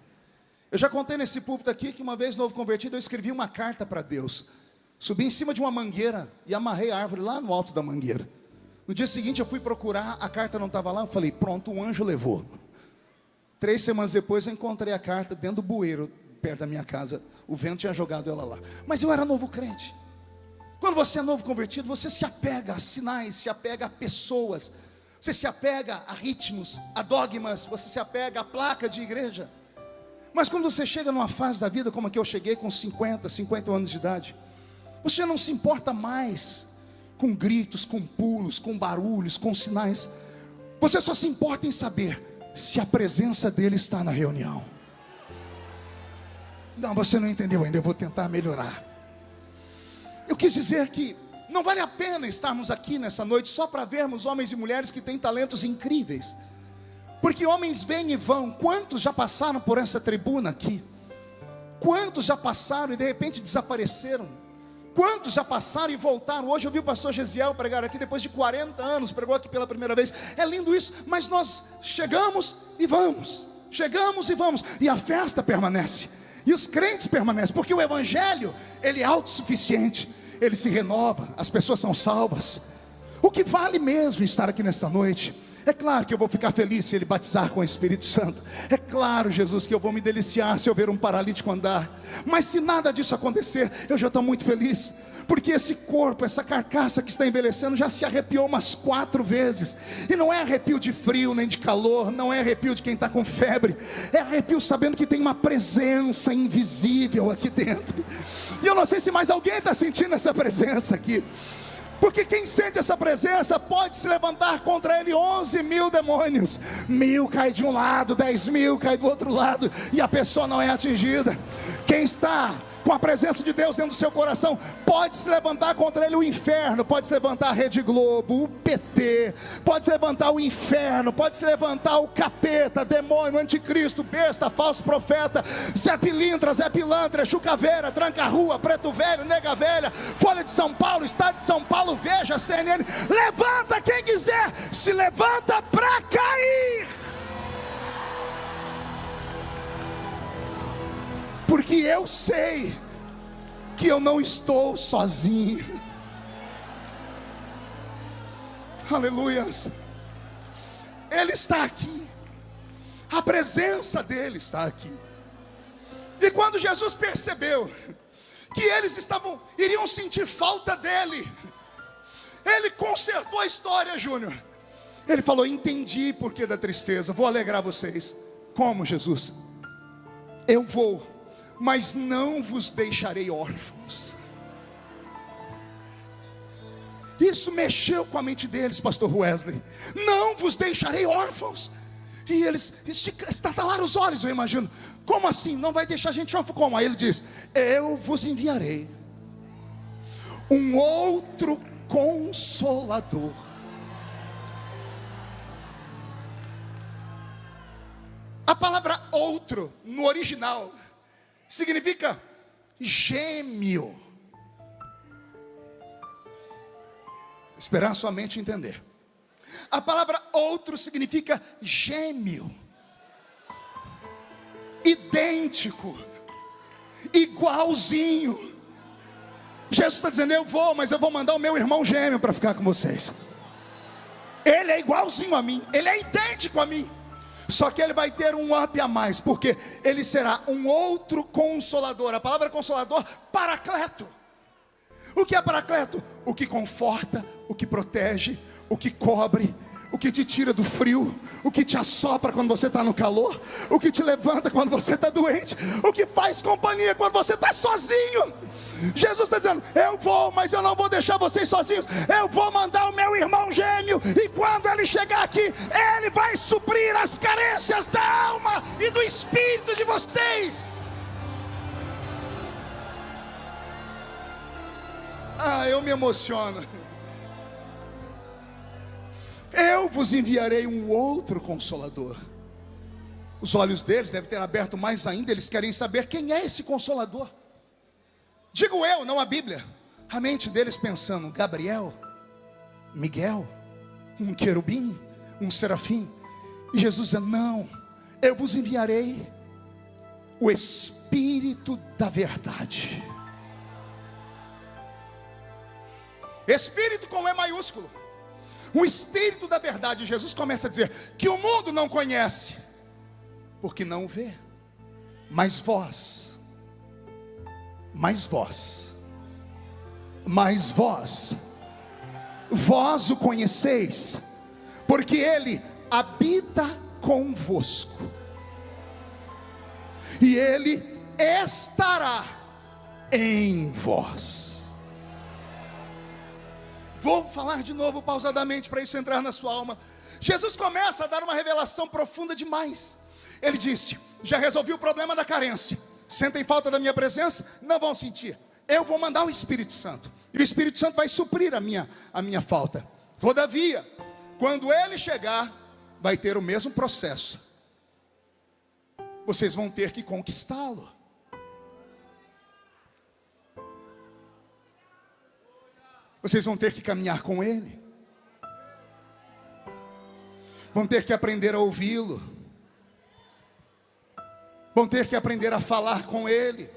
Eu já contei nesse púlpito aqui que uma vez, novo convertido, eu escrevi uma carta para Deus. Subi em cima de uma mangueira e amarrei a árvore lá no alto da mangueira. No dia seguinte eu fui procurar, a carta não estava lá. Eu falei: pronto, um anjo levou. 3 semanas depois eu encontrei a carta dentro do bueiro, perto da minha casa. O vento tinha jogado ela lá. Mas eu era novo crente. Quando você é novo convertido, você se apega a sinais, se apega a pessoas, você se apega a ritmos, a dogmas, você se apega a placa de igreja. Mas quando você chega numa fase da vida como a que eu cheguei, com 50 anos de idade, você não se importa mais com gritos, com pulos, com barulhos, com sinais. Você só se importa em saber se a presença dele está na reunião. Não, você não entendeu ainda, eu vou tentar melhorar. Eu quis dizer que não vale a pena estarmos aqui nessa noite só para vermos homens e mulheres que têm talentos incríveis. Porque homens vêm e vão. Quantos já passaram por essa tribuna aqui? Quantos já passaram e de repente desapareceram? Quantos já passaram e voltaram? Hoje eu vi o pastor Gesiel pregar aqui, depois de 40 anos, pregou aqui pela primeira vez. É lindo isso, mas nós chegamos e vamos. Chegamos e vamos. E a festa permanece. E os crentes permanecem, porque o evangelho, ele é autossuficiente. Ele se renova, as pessoas são salvas. O que vale mesmo estar aqui nesta noite? É claro que eu vou ficar feliz se ele batizar com o Espírito Santo. É claro, Jesus, que eu vou me deliciar se eu ver um paralítico andar. Mas se nada disso acontecer, eu já estou muito feliz. Porque esse corpo, essa carcaça que está envelhecendo, já se arrepiou umas 4 vezes. E não é arrepio de frio nem de calor, não é arrepio de quem está com febre. É arrepio sabendo que tem uma presença invisível aqui dentro. E eu não sei se mais alguém está sentindo essa presença aqui. Porque quem sente essa presença pode se levantar contra ele 11.000 demônios. 1.000 cai de um lado, 10.000 cai do outro lado, e a pessoa não é atingida. Quem está com a presença de Deus dentro do seu coração pode se levantar contra ele o inferno. Pode se levantar a Rede Globo, o PT, pode se levantar o inferno, pode se levantar o capeta, demônio, anticristo, besta, falso profeta, Zé Pilintra, Zé Pilantra, Chucaveira, Tranca-Rua, Preto Velho, Nega Velha, Folha de São Paulo, Estado de São Paulo, Veja, CNN. Levanta quem quiser, se levanta para cair. Porque eu sei que eu não estou sozinho. Aleluias. Ele está aqui. A presença dele está aqui. E quando Jesus percebeu que eles iriam sentir falta dele, ele consertou a história, Júnior. Ele falou: entendi por que da tristeza, vou alegrar vocês. Como, Jesus? Eu vou, mas não vos deixarei órfãos. Isso mexeu com a mente deles, pastor Wesley. Não vos deixarei órfãos. E eles estatalaram os olhos, eu imagino. Como assim? Não vai deixar a gente órfão? Como? Aí ele diz: eu vos enviarei um outro Consolador. A palavra outro, no original, significa gêmeo. Esperar a sua mente entender. A palavra outro significa gêmeo, idêntico, igualzinho. Jesus está dizendo: eu vou, mas eu vou mandar o meu irmão gêmeo para ficar com vocês. Ele é igualzinho a mim, ele é idêntico a mim. Só que ele vai ter um up a mais, porque ele será um outro consolador. A palavra consolador, paracleto. O que é paracleto? O que conforta, o que protege, o que cobre, o que te tira do frio, o que te assopra quando você está no calor, o que te levanta quando você está doente, o que faz companhia quando você está sozinho. Jesus está dizendo: eu vou, mas eu não vou deixar vocês sozinhos. Eu vou mandar o meu irmão gêmeo, e quando ele chegar aqui, ele vai suprir as carências da alma e do espírito de vocês. Eu me emociono. Eu vos enviarei um outro consolador. Os olhos deles devem ter aberto mais ainda. Eles querem saber quem é esse consolador. Digo eu, não a Bíblia. A mente deles pensando: Gabriel, Miguel, um querubim, um serafim. E Jesus diz: não, eu vos enviarei o Espírito da verdade. Espírito com E maiúsculo. O Espírito da verdade. Jesus começa a dizer que o mundo não conhece, porque não o vê. Mas vós o conheceis, porque Ele habita convosco, e Ele estará em vós. Vou falar de novo pausadamente para isso entrar na sua alma. Jesus começa a dar uma revelação profunda demais. Ele disse: já resolvi o problema da carência. Sentem falta da minha presença? Não vão sentir. Eu vou mandar o Espírito Santo, e o Espírito Santo vai suprir a minha falta. Todavia, quando Ele chegar, vai ter o mesmo processo. Vocês vão ter que conquistá-lo. Vocês vão ter que caminhar com Ele. Vão ter que aprender a ouvi-lo. Vão ter que aprender a falar com Ele.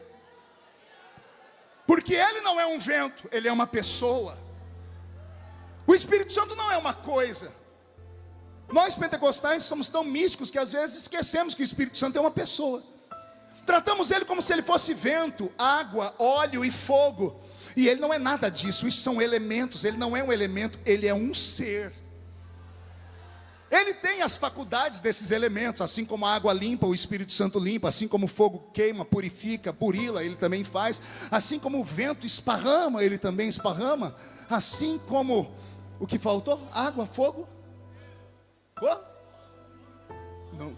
Porque Ele não é um vento, Ele é uma pessoa. O Espírito Santo não é uma coisa. Nós pentecostais somos tão místicos que às vezes esquecemos que o Espírito Santo é uma pessoa. Tratamos Ele como se Ele fosse vento, água, óleo e fogo. E Ele não é nada disso, isso são elementos. Ele não é um elemento, Ele é um ser. Ele tem as faculdades desses elementos. Assim como a água limpa, o Espírito Santo limpa. Assim como o fogo queima, purifica, burila, Ele também faz. Assim como o vento esparrama, Ele também esparrama. Assim como, o que faltou? Água, fogo? Não.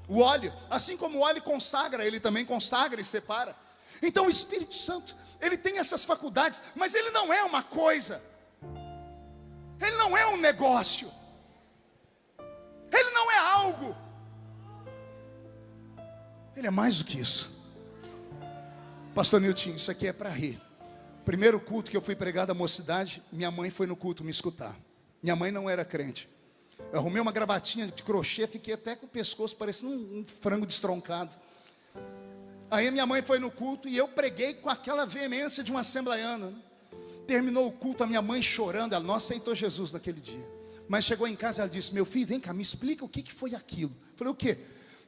O óleo, assim como o óleo consagra, Ele também consagra e separa. Então o Espírito Santo, Ele tem essas faculdades, mas Ele não é uma coisa. Ele não é um negócio. Ele não é algo. Ele é mais do que isso. Pastor Nilton, isso aqui é para rir. Primeiro culto que eu fui pregar da mocidade, minha mãe foi no culto me escutar. Minha mãe não era crente. Eu arrumei uma gravatinha de crochê, fiquei até com o pescoço parecendo um frango destroncado. Aí minha mãe foi no culto e eu preguei com aquela veemência de um assembleiano. Terminou o culto, a minha mãe chorando. Ela não aceitou Jesus naquele dia. Mas chegou em casa e ela disse: meu filho, vem cá, me explica o que foi aquilo. Eu falei: o quê?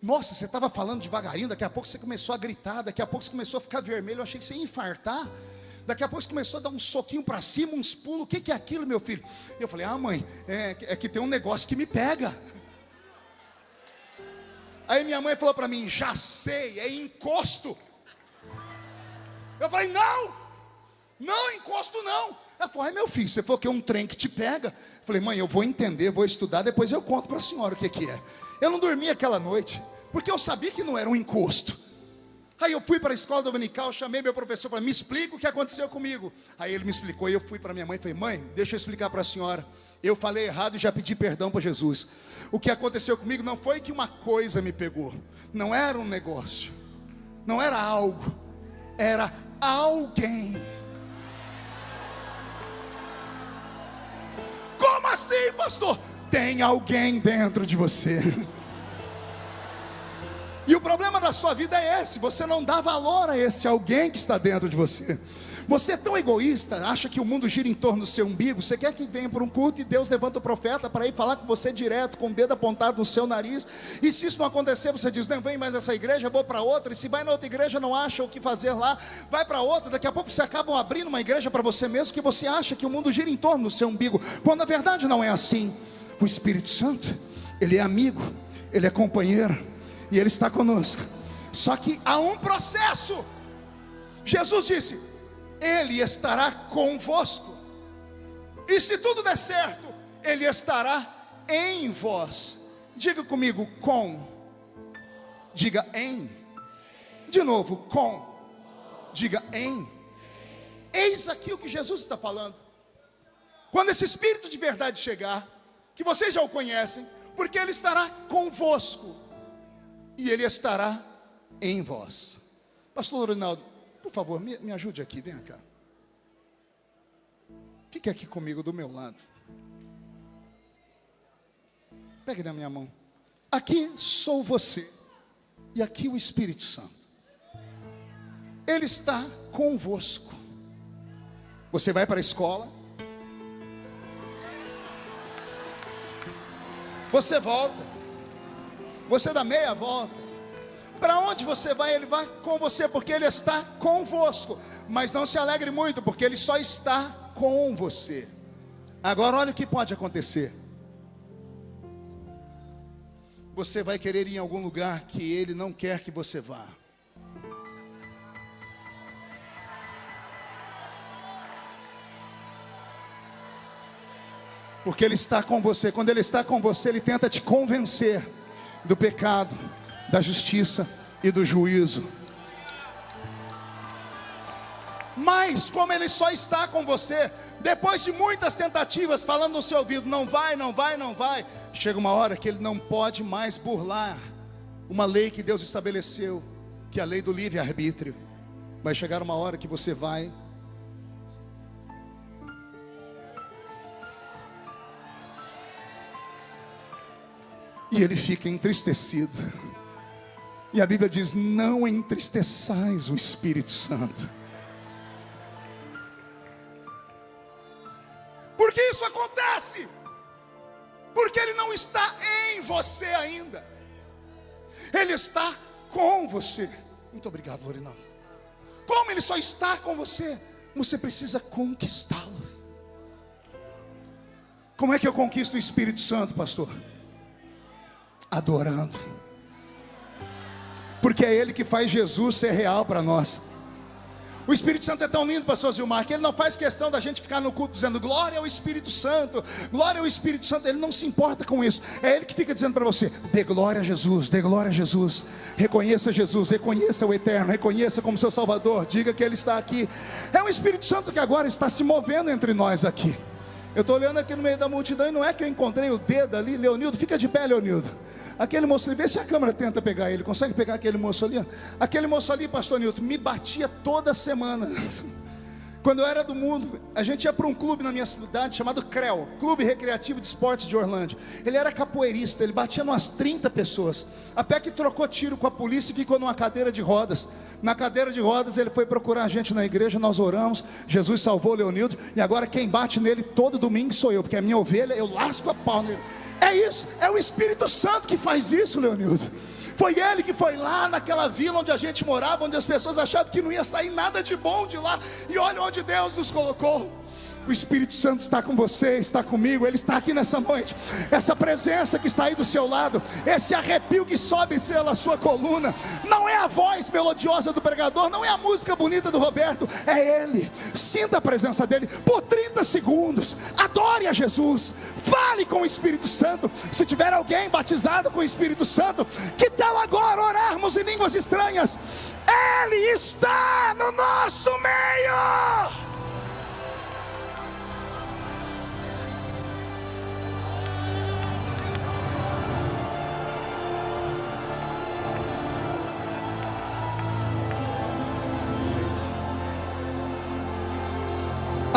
Nossa, você estava falando devagarinho, daqui a pouco você começou a gritar, daqui a pouco você começou a ficar vermelho, eu achei que você ia infartar. Daqui a pouco você começou a dar um soquinho para cima, uns pulos, o que é aquilo, meu filho? E eu falei: mãe, é que tem um negócio que me pega. Aí minha mãe falou para mim: já sei, é encosto. Eu falei: não, encosto não. Ela falou: meu filho, você falou que é um trem que te pega. Eu falei: mãe, eu vou entender, vou estudar, depois eu conto para a senhora o que é. Eu não dormi aquela noite, porque eu sabia que não era um encosto. Aí eu fui para a escola dominical, chamei meu professor, falei: me explica o que aconteceu comigo. Aí ele me explicou, e eu fui para minha mãe e falei: mãe, deixa eu explicar para a senhora. Eu falei errado e já pedi perdão para Jesus. O que aconteceu comigo não foi que uma coisa me pegou. Não era um negócio, não era algo, era alguém. pastor? Tem alguém dentro de você. E o problema da sua vida é esse: você não dá valor a esse alguém que está dentro de você. Você é tão egoísta, acha que o mundo gira em torno do seu umbigo. Você quer que venha para um culto e Deus levanta o profeta para ir falar com você direto, com o dedo apontado no seu nariz. E se isso não acontecer, você diz: não vem mais essa igreja, vou para outra. E se vai na outra igreja, não acha o que fazer lá, vai para outra. Daqui a pouco você acaba abrindo uma igreja para você mesmo, que você acha que o mundo gira em torno do seu umbigo, quando na verdade não é assim. O Espírito Santo, Ele é amigo, Ele é companheiro, e Ele está conosco. Só que há um processo. Jesus disse: Ele estará convosco, e se tudo der certo, Ele estará em vós. Diga comigo: com. Diga em. De novo: com. Diga em. Eis aqui o que Jesus está falando. Quando esse Espírito de verdade chegar, que vocês já o conhecem, porque Ele estará convosco, e Ele estará em vós. Pastor Ronaldo, por favor, me ajude aqui, venha cá. Fique aqui comigo do meu lado. Pegue na minha mão. Aqui sou você, e aqui o Espírito Santo. Ele está convosco. Você vai para a escola, você volta, você dá meia volta. Para onde você vai, Ele vai com você, porque Ele está convosco. Mas não se alegre muito, porque Ele só está com você. Agora olha o que pode acontecer. Você vai querer ir em algum lugar que Ele não quer que você vá. Porque Ele está com você. Quando Ele está com você, Ele tenta te convencer do pecado, da justiça e do juízo. Mas como Ele só está com você, depois de muitas tentativas, falando no seu ouvido: não vai, não vai, não vai, chega uma hora que Ele não pode mais burlar uma lei que Deus estabeleceu, que é a lei do livre-arbítrio. Vai chegar uma hora que você vai, e Ele fica entristecido. E a Bíblia diz: não entristeçais o Espírito Santo. Por que isso acontece? Porque Ele não está em você ainda. Ele está com você. Muito obrigado, Lorinaldo. Como Ele só está com você, você precisa conquistá-lo. Como é que eu conquisto o Espírito Santo, pastor? Adorando. Porque é Ele que faz Jesus ser real para nós. O Espírito Santo é tão lindo, pastor Zilmar, que Ele não faz questão da gente ficar no culto dizendo: glória ao Espírito Santo, glória ao Espírito Santo. Ele não se importa com isso. É Ele que fica dizendo para você: dê glória a Jesus, dê glória a Jesus. Reconheça Jesus, reconheça o Eterno, reconheça como seu Salvador, diga que Ele está aqui. É o Espírito Santo que agora está se movendo entre nós aqui. Eu estou olhando aqui no meio da multidão e não é que eu encontrei o dedo ali. Leonildo, fica de pé, Leonildo. Aquele moço ali, vê se a câmera tenta pegar ele. Consegue pegar aquele moço ali? Aquele moço ali, pastor Nilton, me batia toda semana. Quando eu era do mundo, a gente ia para um clube na minha cidade chamado CREL, Clube Recreativo de Esportes de Orlândia. Ele era capoeirista, ele batia umas 30 pessoas. Até que trocou tiro com a polícia e ficou numa cadeira de rodas. Na cadeira de rodas ele foi procurar a gente na igreja, nós oramos, Jesus salvou o Leonildo. E agora quem bate nele todo domingo sou eu, porque a minha ovelha, eu lasco a pau nele. É isso, é o Espírito Santo que faz isso, Leonildo. Foi Ele que foi lá naquela vila onde a gente morava, onde as pessoas achavam que não ia sair nada de bom de lá. E olha onde Deus nos colocou. O Espírito Santo está com você, está comigo. Ele está aqui nessa noite. Essa presença que está aí do seu lado, esse arrepio que sobe pela sua coluna, não é a voz melodiosa do pregador, não é a música bonita do Roberto, é Ele. Sinta a presença dEle por 30 segundos. Adore a Jesus. Fale com o Espírito Santo. Se tiver alguém batizado com o Espírito Santo, que tal agora orarmos em línguas estranhas? Ele está no nosso meio.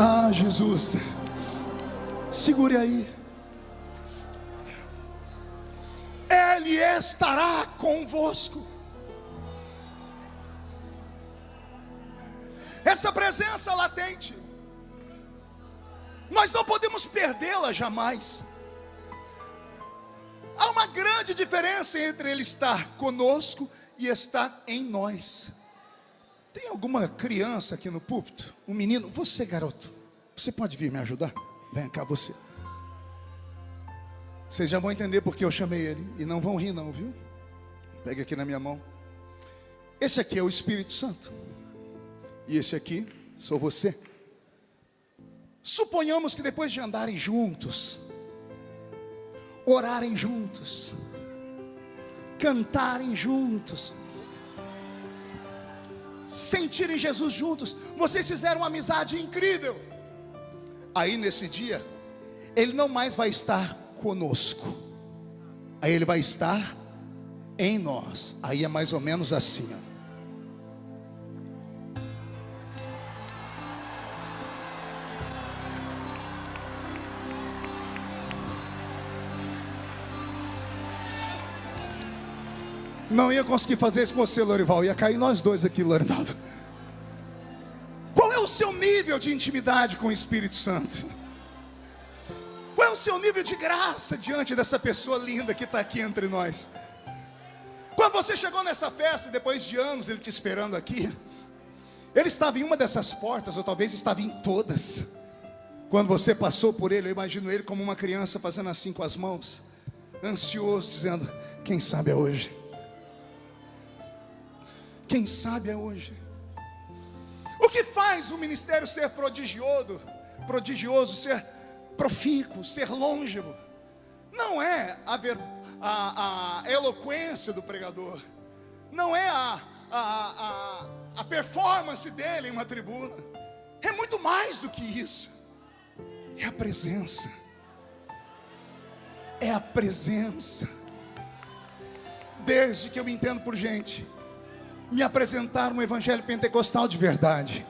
Ah, Jesus, segure aí. Ele estará convosco. Essa presença latente, nós não podemos perdê-la jamais. Há uma grande diferença entre Ele estar conosco e estar em nós. Tem alguma criança aqui no púlpito? Um menino? Você, garoto, você pode vir me ajudar? Vem cá, você. Vocês já vão entender porque eu chamei ele. E não vão rir não, viu? Pega aqui na minha mão. Esse aqui é o Espírito Santo. E esse aqui sou você. Suponhamos que depois de andarem juntos, orarem juntos, cantarem juntos, sentirem Jesus juntos, vocês fizeram uma amizade incrível. Aí nesse dia, Ele não mais vai estar conosco, aí Ele vai estar em nós. Aí é mais ou menos assim, ó. Não ia conseguir fazer isso com você, Lorival. Ia cair nós dois aqui, Lorinaldo. Qual é o seu nível de intimidade com o Espírito Santo? Qual é o seu nível de graça diante dessa pessoa linda que está aqui entre nós? Quando você chegou nessa festa, depois de anos Ele te esperando aqui, Ele estava em uma dessas portas, ou talvez estava em todas. Quando você passou por Ele, eu imagino Ele como uma criança fazendo assim com as mãos, ansioso, dizendo: quem sabe é hoje. Quem sabe é hoje. O que faz o ministério ser prodigioso, ser profícuo, ser longevo? Não é a eloquência do pregador, não é a performance dele em uma tribuna. É muito mais do que isso. É a presença. É a presença. Desde que eu me entendo por gente, me apresentaram um evangelho pentecostal de verdade,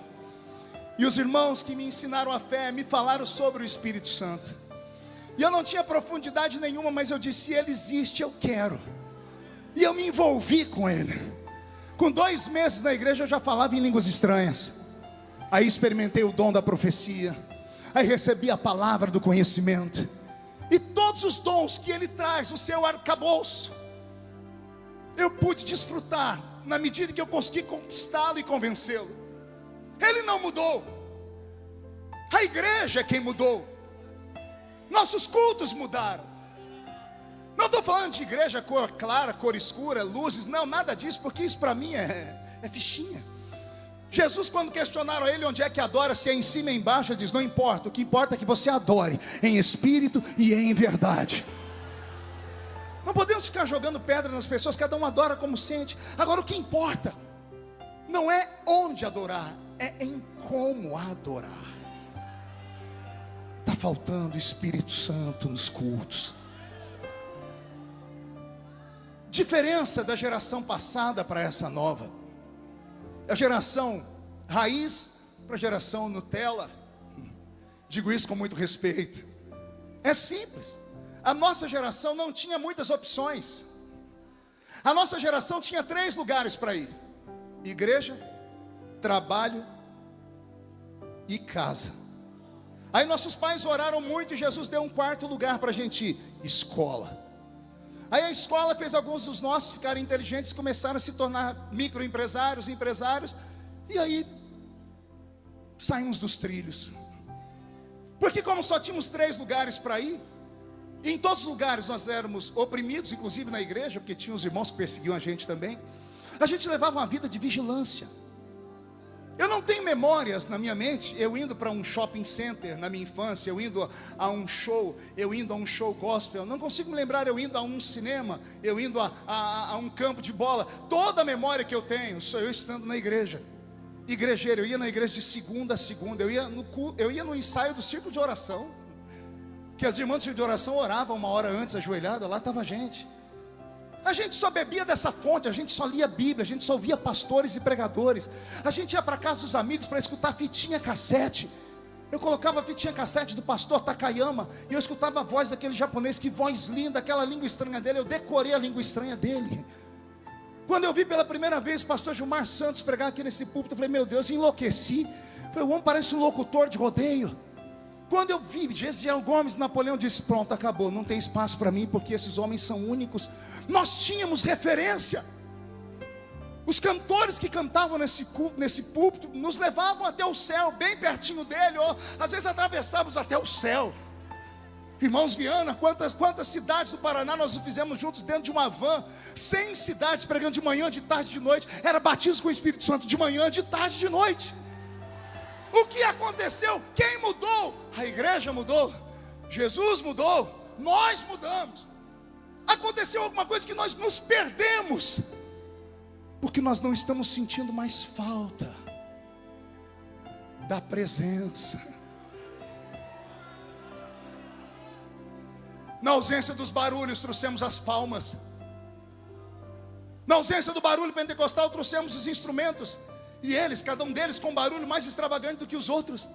e os irmãos que me ensinaram a fé me falaram sobre o Espírito Santo, e eu não tinha profundidade nenhuma, mas eu disse: Ele existe, eu quero. E eu me envolvi com Ele. Com 2 meses na igreja eu já falava em línguas estranhas. Aí experimentei o dom da profecia, aí recebi a palavra do conhecimento, e todos os dons que Ele traz no seu arcabouço, eu pude desfrutar na medida que eu consegui conquistá-lo e convencê-lo. Ele não mudou, a igreja é quem mudou. Nossos cultos mudaram. Não estou falando de igreja cor clara, cor escura, luzes, não, nada disso, porque isso para mim é fichinha. Jesus, quando questionaram Ele onde é que adora, se é em cima ou embaixo, Ele diz: não importa, o que importa é que você adore em espírito e em verdade. Não podemos ficar jogando pedra nas pessoas, cada um adora como sente. Agora o que importa não é onde adorar, é em como adorar. Está faltando o Espírito Santo nos cultos. Diferença da geração passada para essa nova. A geração raiz para a geração Nutella. Digo isso com muito respeito. É simples. A nossa geração não tinha muitas opções. A nossa geração tinha 3 lugares para ir: igreja, trabalho e casa. Aí nossos pais oraram muito e Jesus deu um 4º lugar para a gente ir: escola. Aí a escola fez alguns dos nossos ficarem inteligentes e começaram a se tornar microempresários, empresários. E aí saímos dos trilhos, porque como só tínhamos 3 lugares para ir, e em todos os lugares nós éramos oprimidos, inclusive na igreja, porque tinha os irmãos que perseguiam a gente também. A gente levava uma vida de vigilância. Eu não tenho memórias na minha mente, eu indo para um shopping center na minha infância, eu indo a um show, eu indo a um show gospel. Não consigo me lembrar eu indo a um cinema, eu indo a um campo de bola. Toda a memória que eu tenho sou eu estando na igreja. Igrejeiro, eu ia na igreja de segunda a segunda, eu ia no ensaio do círculo de oração, que as irmãs de oração oravam 1 hora antes, ajoelhada, lá estava a gente. A gente só bebia dessa fonte, a gente só lia a Bíblia, a gente só ouvia pastores e pregadores. A gente ia para casa dos amigos para escutar fitinha cassete. Eu colocava a fitinha cassete do pastor Takayama, e eu escutava a voz daquele japonês, que voz linda, aquela língua estranha dele. Eu decorei a língua estranha dele. Quando eu vi pela primeira vez o pastor Gilmar Santos pregar aqui nesse púlpito, eu falei, meu Deus, enlouqueci. Falei, o homem parece um locutor de rodeio. Quando eu vi Gesiel Gomes, Napoleão disse, pronto, acabou, não tem espaço para mim, porque esses homens são únicos. Nós tínhamos referência. Os cantores que cantavam nesse púlpito nos levavam até o céu, bem pertinho dele, ou às vezes atravessávamos até o céu. Irmãos Viana, quantas cidades do Paraná nós fizemos juntos dentro de uma van? 100 cidades, pregando de manhã, de tarde, de noite. Era batismo com o Espírito Santo de manhã, de tarde, de noite. O que aconteceu? Quem mudou? A igreja mudou, Jesus mudou, nós mudamos. Aconteceu alguma coisa que nós nos perdemos, porque nós não estamos sentindo mais falta da presença. Na ausência dos barulhos, trouxemos as palmas. Na ausência do barulho pentecostal, trouxemos os instrumentos. E eles, cada um deles com barulho mais extravagante do que os outros.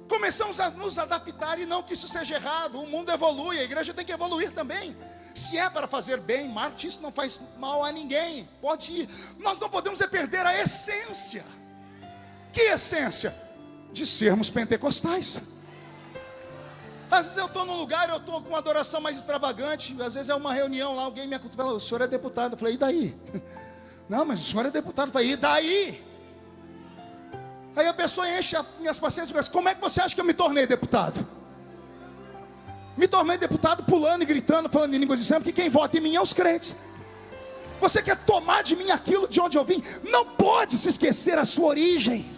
Começamos a nos adaptar, e não que isso seja errado. O mundo evolui, a igreja tem que evoluir também. Se é para fazer bem, marketing, isso não faz mal a ninguém. Pode ir. Nós não podemos perder a essência. Que essência? De sermos pentecostais. Às vezes eu estou num lugar, eu estou com uma adoração mais extravagante. Às vezes é uma reunião lá, alguém me fala, o senhor é deputado. Eu falei, e daí? Não, mas o senhor é deputado. Eu falei, e daí? Aí a pessoa enche as minhas paciências e diz, como é que você acha que eu me tornei deputado? Me tornei deputado pulando e gritando, falando em línguas de sangue, porque quem vota em mim é os crentes. Você quer tomar de mim aquilo de onde eu vim? Não pode se esquecer a sua origem.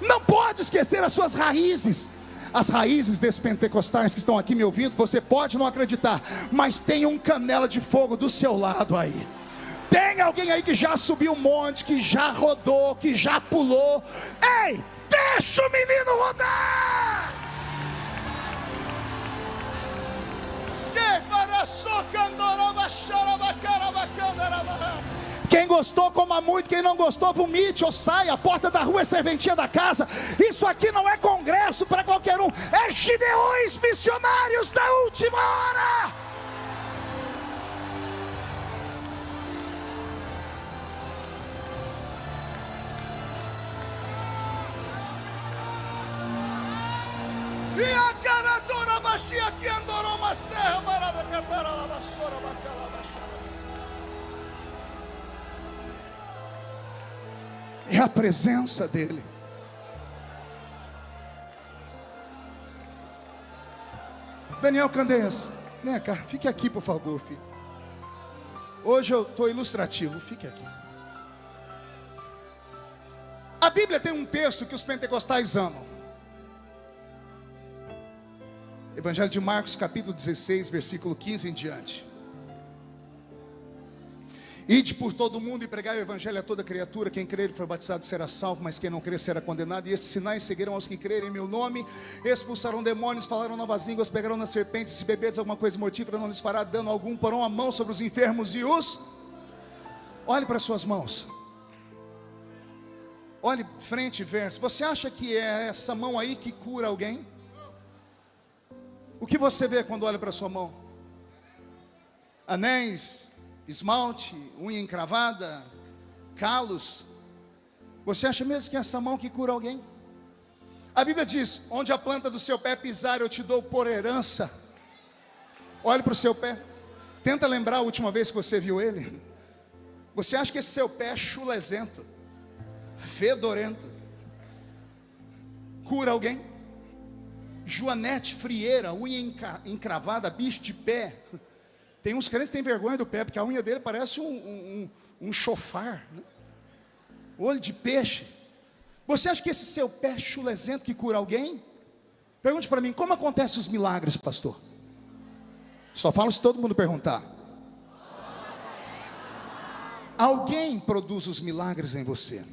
Não pode esquecer as suas raízes. As raízes desses pentecostais que estão aqui me ouvindo, você pode não acreditar, mas tem um canela de fogo do seu lado aí. Tem alguém aí que já subiu um monte, que já rodou, que já pulou. Ei, deixa o menino rodar! Quem gostou, coma muito. Quem não gostou, vomite ou saia. A porta da rua é serventia da casa. Isso aqui não é congresso para qualquer um. É Gideões missionários da última hora. E a caradora baixia que andou uma serra barada catara la vassoura bacala baixara. É a presença dele. Daniel Candeias, vem cá, fique aqui por favor, filho. Hoje eu estou ilustrativo, fique aqui. A Bíblia tem um texto que os pentecostais amam. Evangelho de Marcos, capítulo 16, versículo 15 em diante. Ide por todo o mundo e pregai o evangelho a toda criatura. Quem crer e for batizado será salvo, mas quem não crer será condenado. E estes sinais seguirão aos que crerem em meu nome: expulsarão demônios, falarão novas línguas, pegarão nas serpentes, se beberdes alguma coisa mortífera não lhes fará dano algum, porão a mão sobre os enfermos e os... Olhe para as suas mãos. Olhe frente e verso. Você acha que é essa mão aí que cura alguém? O que você vê quando olha para a sua mão? Anéis, esmalte, unha encravada, calos. Você acha mesmo que é essa mão que cura alguém? A Bíblia diz, onde a planta do seu pé pisar eu te dou por herança. Olhe para o seu pé. Tenta lembrar a última vez que você viu ele. Você acha que esse seu pé é chulezento, fedorento, cura alguém? Joanete frieira, unha encravada, bicho de pé. Tem uns crentes que têm vergonha do pé, porque a unha dele parece um chofar, né? Olho de peixe. Você acha que esse seu pé chulezento que cura alguém? Pergunte para mim, como acontecem os milagres, pastor? Só falo se todo mundo perguntar. Alguém produz os milagres em você.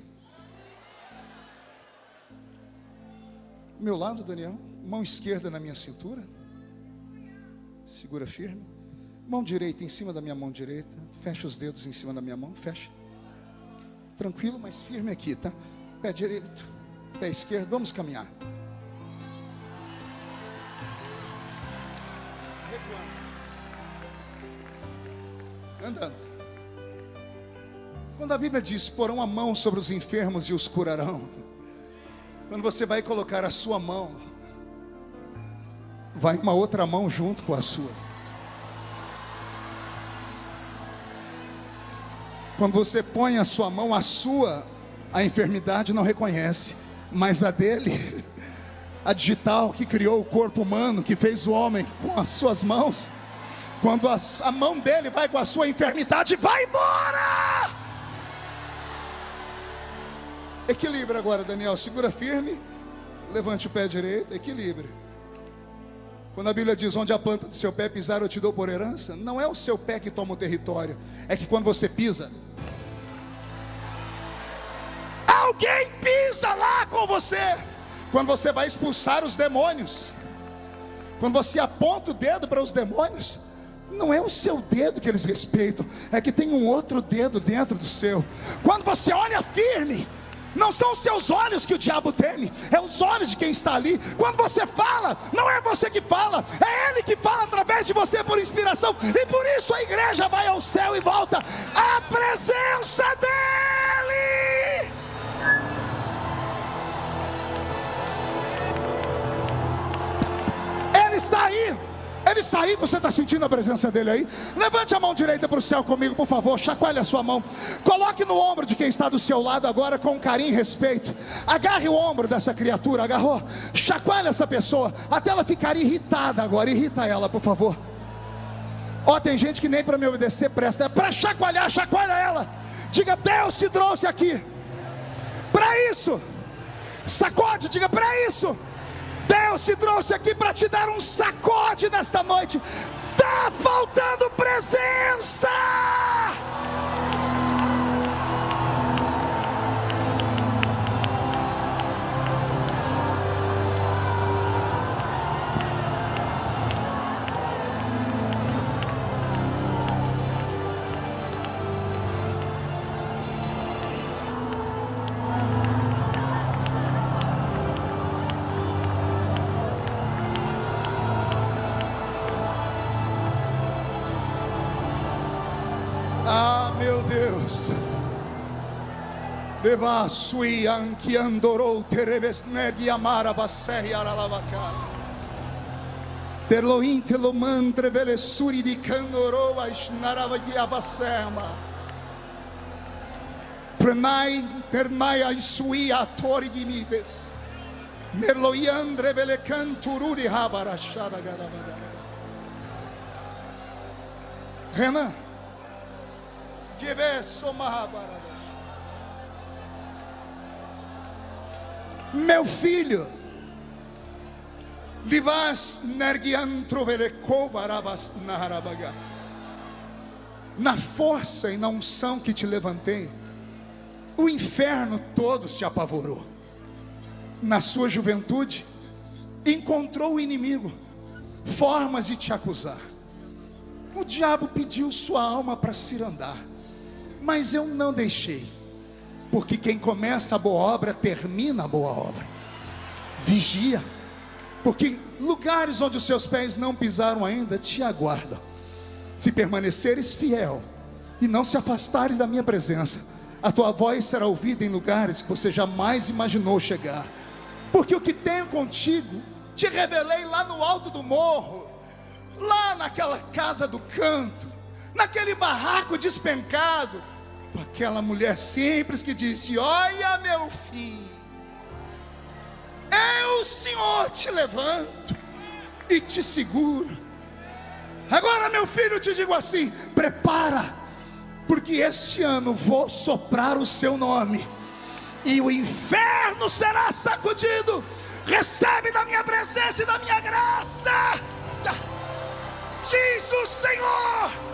Meu lado, Daniel, mão esquerda na minha cintura, segura firme. Mão direita em cima da minha mão direita. Fecha os dedos em cima da minha mão, fecha. Tranquilo, mas firme aqui, tá? Pé direito, Pé esquerdo, vamos caminhar. Andando. Quando a Bíblia diz, porão a mão sobre os enfermos e os curarão. Quando você vai colocar a sua mão, vai uma outra mão junto com a sua. Quando você põe a sua mão, a enfermidade não reconhece, mas a dele, a digital que criou o corpo humano, que fez o homem com as suas mãos, quando a mão dele vai com a sua enfermidade, vai embora! Equilibra agora, Daniel, segura firme, levante o pé direito, equilibre. Quando a Bíblia diz, onde a planta do seu pé pisar eu te dou por herança, não é o seu pé que toma o território, é que quando você pisa, alguém pisa lá com você. Quando você vai expulsar os demônios, quando você aponta o dedo para os demônios, não é o seu dedo que eles respeitam, é que tem um outro dedo dentro do seu. Quando você olha firme, não são os seus olhos que o diabo teme, é os olhos de quem está ali. Quando você fala, não é você que fala, é ele que fala através de você por inspiração. E por isso a igreja vai ao céu e volta à presença dele. Ele está aí. Ele está aí, você está sentindo a presença dele aí? Levante a mão direita para o céu comigo, por favor. Chacoalhe a sua mão. Coloque no ombro de quem está do seu lado agora com carinho e respeito. Agarre o ombro dessa criatura, agarrou? Chacoalhe essa pessoa até ela ficar irritada agora. Irrita ela, por favor. Ó, tem gente que nem para me obedecer presta. É para chacoalhar, chacoalha ela. Diga, Deus te trouxe aqui para isso. Sacode, diga, para isso. Deus te trouxe aqui para te dar um sacode nesta noite. Está faltando presença. Ah, meu Deus. Deva sui anki andorou terebesnegi amara vasei aralavaka. Terloin telomandre velesuri di candorou ashnarava giavasema. Prenai ternai ai sui atori gimibes. Merloiandre vele cantururi habarashara garavada. Renan, meu filho, na força e na unção que te levantei, o inferno todo se apavorou. Na sua juventude, encontrou o inimigo formas de te acusar. O diabo pediu sua alma para cirandar, mas eu não deixei, porque quem começa a boa obra, termina a boa obra. Vigia, porque lugares onde os seus pés não pisaram ainda, te aguardam. Se permaneceres fiel, e não se afastares da minha presença, a tua voz será ouvida em lugares que você jamais imaginou chegar. Porque o que tenho contigo, te revelei lá no alto do morro, lá naquela casa do canto, naquele barraco despencado, com aquela mulher simples que disse: olha, meu filho, eu, Senhor, te levanto e te seguro. Agora, meu filho, te digo assim: prepara, porque este ano vou soprar o seu nome, e o inferno será sacudido. Recebe da minha presença e da minha graça, diz o Senhor.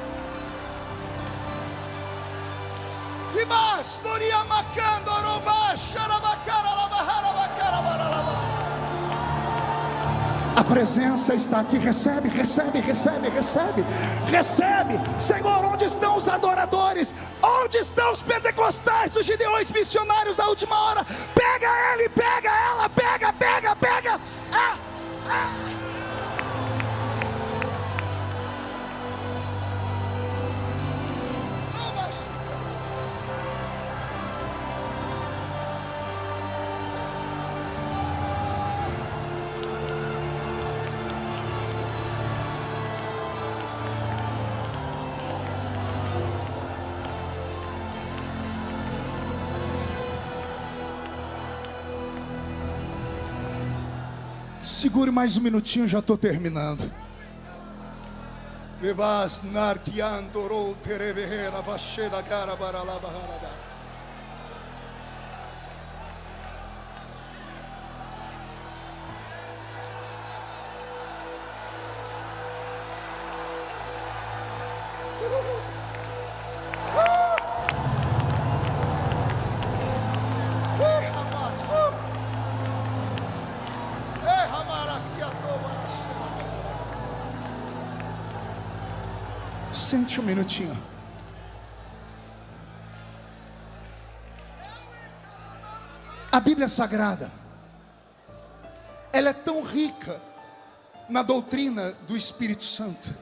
A presença está aqui. Recebe, recebe, recebe, recebe, recebe. Senhor, onde estão os adoradores? Onde estão os pentecostais, os gideões missionários da última hora? Pega ele, pega ela, pega, pega, pega. Segure mais um minutinho, já estou terminando. Levas narquiandoro terevera vacheda cara baralaba harabas. Sente um minutinho. A Bíblia Sagrada, ela é tão rica na doutrina do Espírito Santo,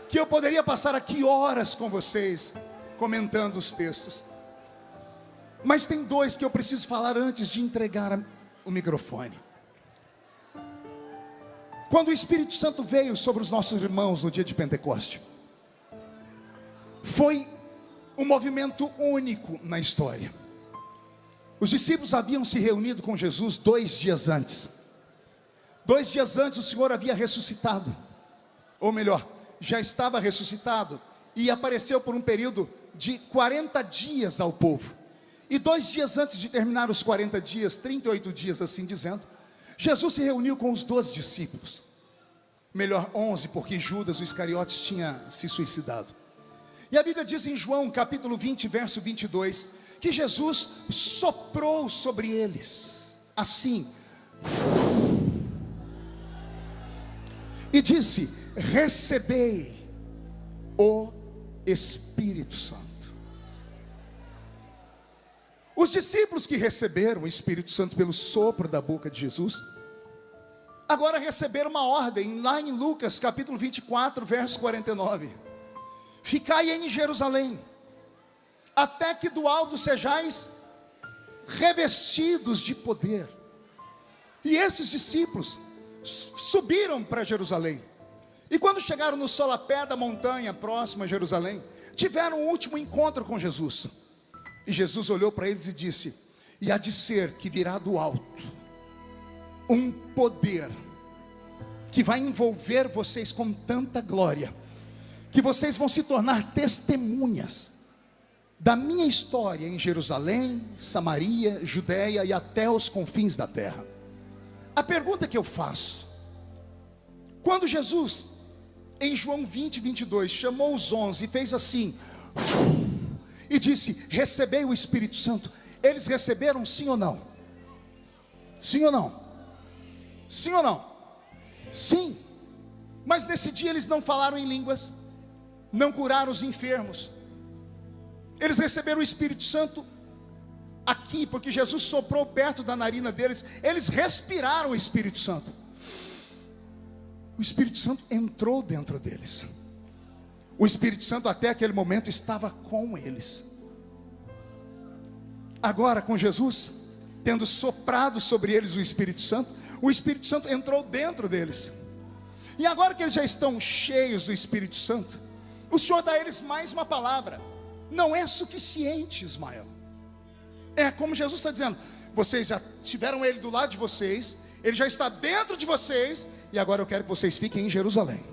que eu poderia passar aqui horas com vocês, comentando os textos. Mas tem dois que eu preciso falar antes de entregar o microfone. Quando o Espírito Santo veio sobre os nossos irmãos no dia de Pentecoste, foi um movimento único na história. Os discípulos haviam se reunido com Jesus 2 dias antes. 2 dias antes o Senhor havia ressuscitado, ou melhor, já estava ressuscitado, e apareceu por um período de 40 dias ao povo. E 2 dias antes de terminar os 40 dias, 38 dias assim dizendo, Jesus se reuniu com os 12 discípulos. Melhor 11, porque Judas, o Iscariotes, tinha se suicidado. E a Bíblia diz em João capítulo 20, verso 22, que Jesus soprou sobre eles, assim, e disse: recebei o Espírito Santo. Os discípulos que receberam o Espírito Santo pelo sopro da boca de Jesus, agora receberam uma ordem, lá em Lucas capítulo 24, verso 49. Ficai em Jerusalém, até que do alto sejais revestidos de poder. E esses discípulos subiram para Jerusalém. E quando chegaram no solapé da montanha próxima a Jerusalém, tiveram um último encontro com Jesus. E Jesus olhou para eles e disse: e há de ser que virá do alto um poder que vai envolver vocês com tanta glória, que vocês vão se tornar testemunhas da minha história em Jerusalém, Samaria, Judeia e até os confins da terra. A pergunta que eu faço: quando Jesus, em João 20, 22, chamou os 11 e fez assim, e disse: recebei o Espírito Santo, eles receberam sim ou não? Sim ou não? Sim ou não? Sim. Mas nesse dia eles não falaram em línguas, não curaram os enfermos. Eles receberam o Espírito Santo aqui, porque Jesus soprou perto da narina deles. Eles respiraram o Espírito Santo. O Espírito Santo entrou dentro deles. O Espírito Santo até aquele momento estava com eles. Agora com Jesus, tendo soprado sobre eles o Espírito Santo entrou dentro deles. E agora que eles já estão cheios do Espírito Santo, o Senhor dá a eles mais uma palavra. Não é suficiente, Ismael. É como Jesus está dizendo: vocês já tiveram Ele do lado de vocês, Ele já está dentro de vocês, e agora eu quero que vocês fiquem em Jerusalém.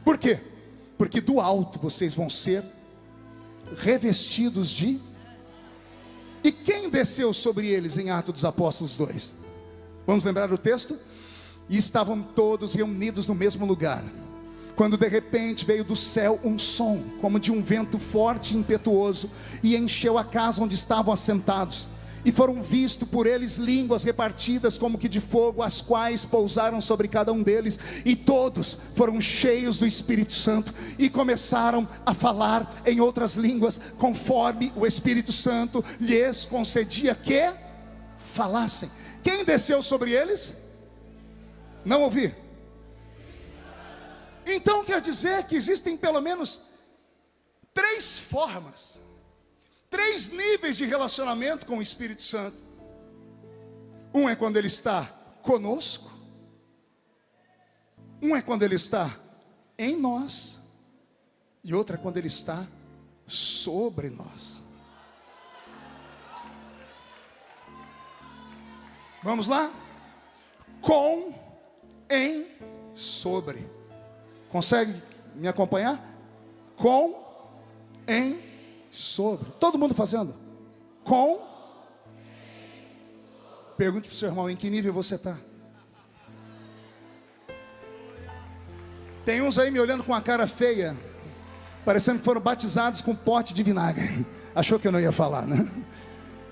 Por quê? Porque do alto vocês vão ser revestidos de... E quem desceu sobre eles em Atos dos Apóstolos 2? Vamos lembrar o texto? E estavam todos reunidos no mesmo lugar, quando de repente veio do céu um som, como de um vento forte e impetuoso, e encheu a casa onde estavam assentados. e foram vistos por eles línguas repartidas como que de fogo, as quais pousaram sobre cada um deles, e todos foram cheios do Espírito Santo, e começaram a falar em outras línguas, conforme o Espírito Santo lhes concedia que falassem. Quem desceu sobre eles? Não ouvi. Então quer dizer que existem pelo menos 3 formas, 3 níveis de relacionamento com o Espírito Santo. Um é quando ele está conosco, um é quando ele está em nós, e outra é quando ele está sobre nós. Vamos lá? Com, em, sobre. Consegue me acompanhar? Com, em, sobre. Todo mundo fazendo? Com. Pergunte para o seu irmão, em que nível você está? Tem uns aí me olhando com a cara feia, parecendo que foram batizados com pote de vinagre. Achou que eu não ia falar, né?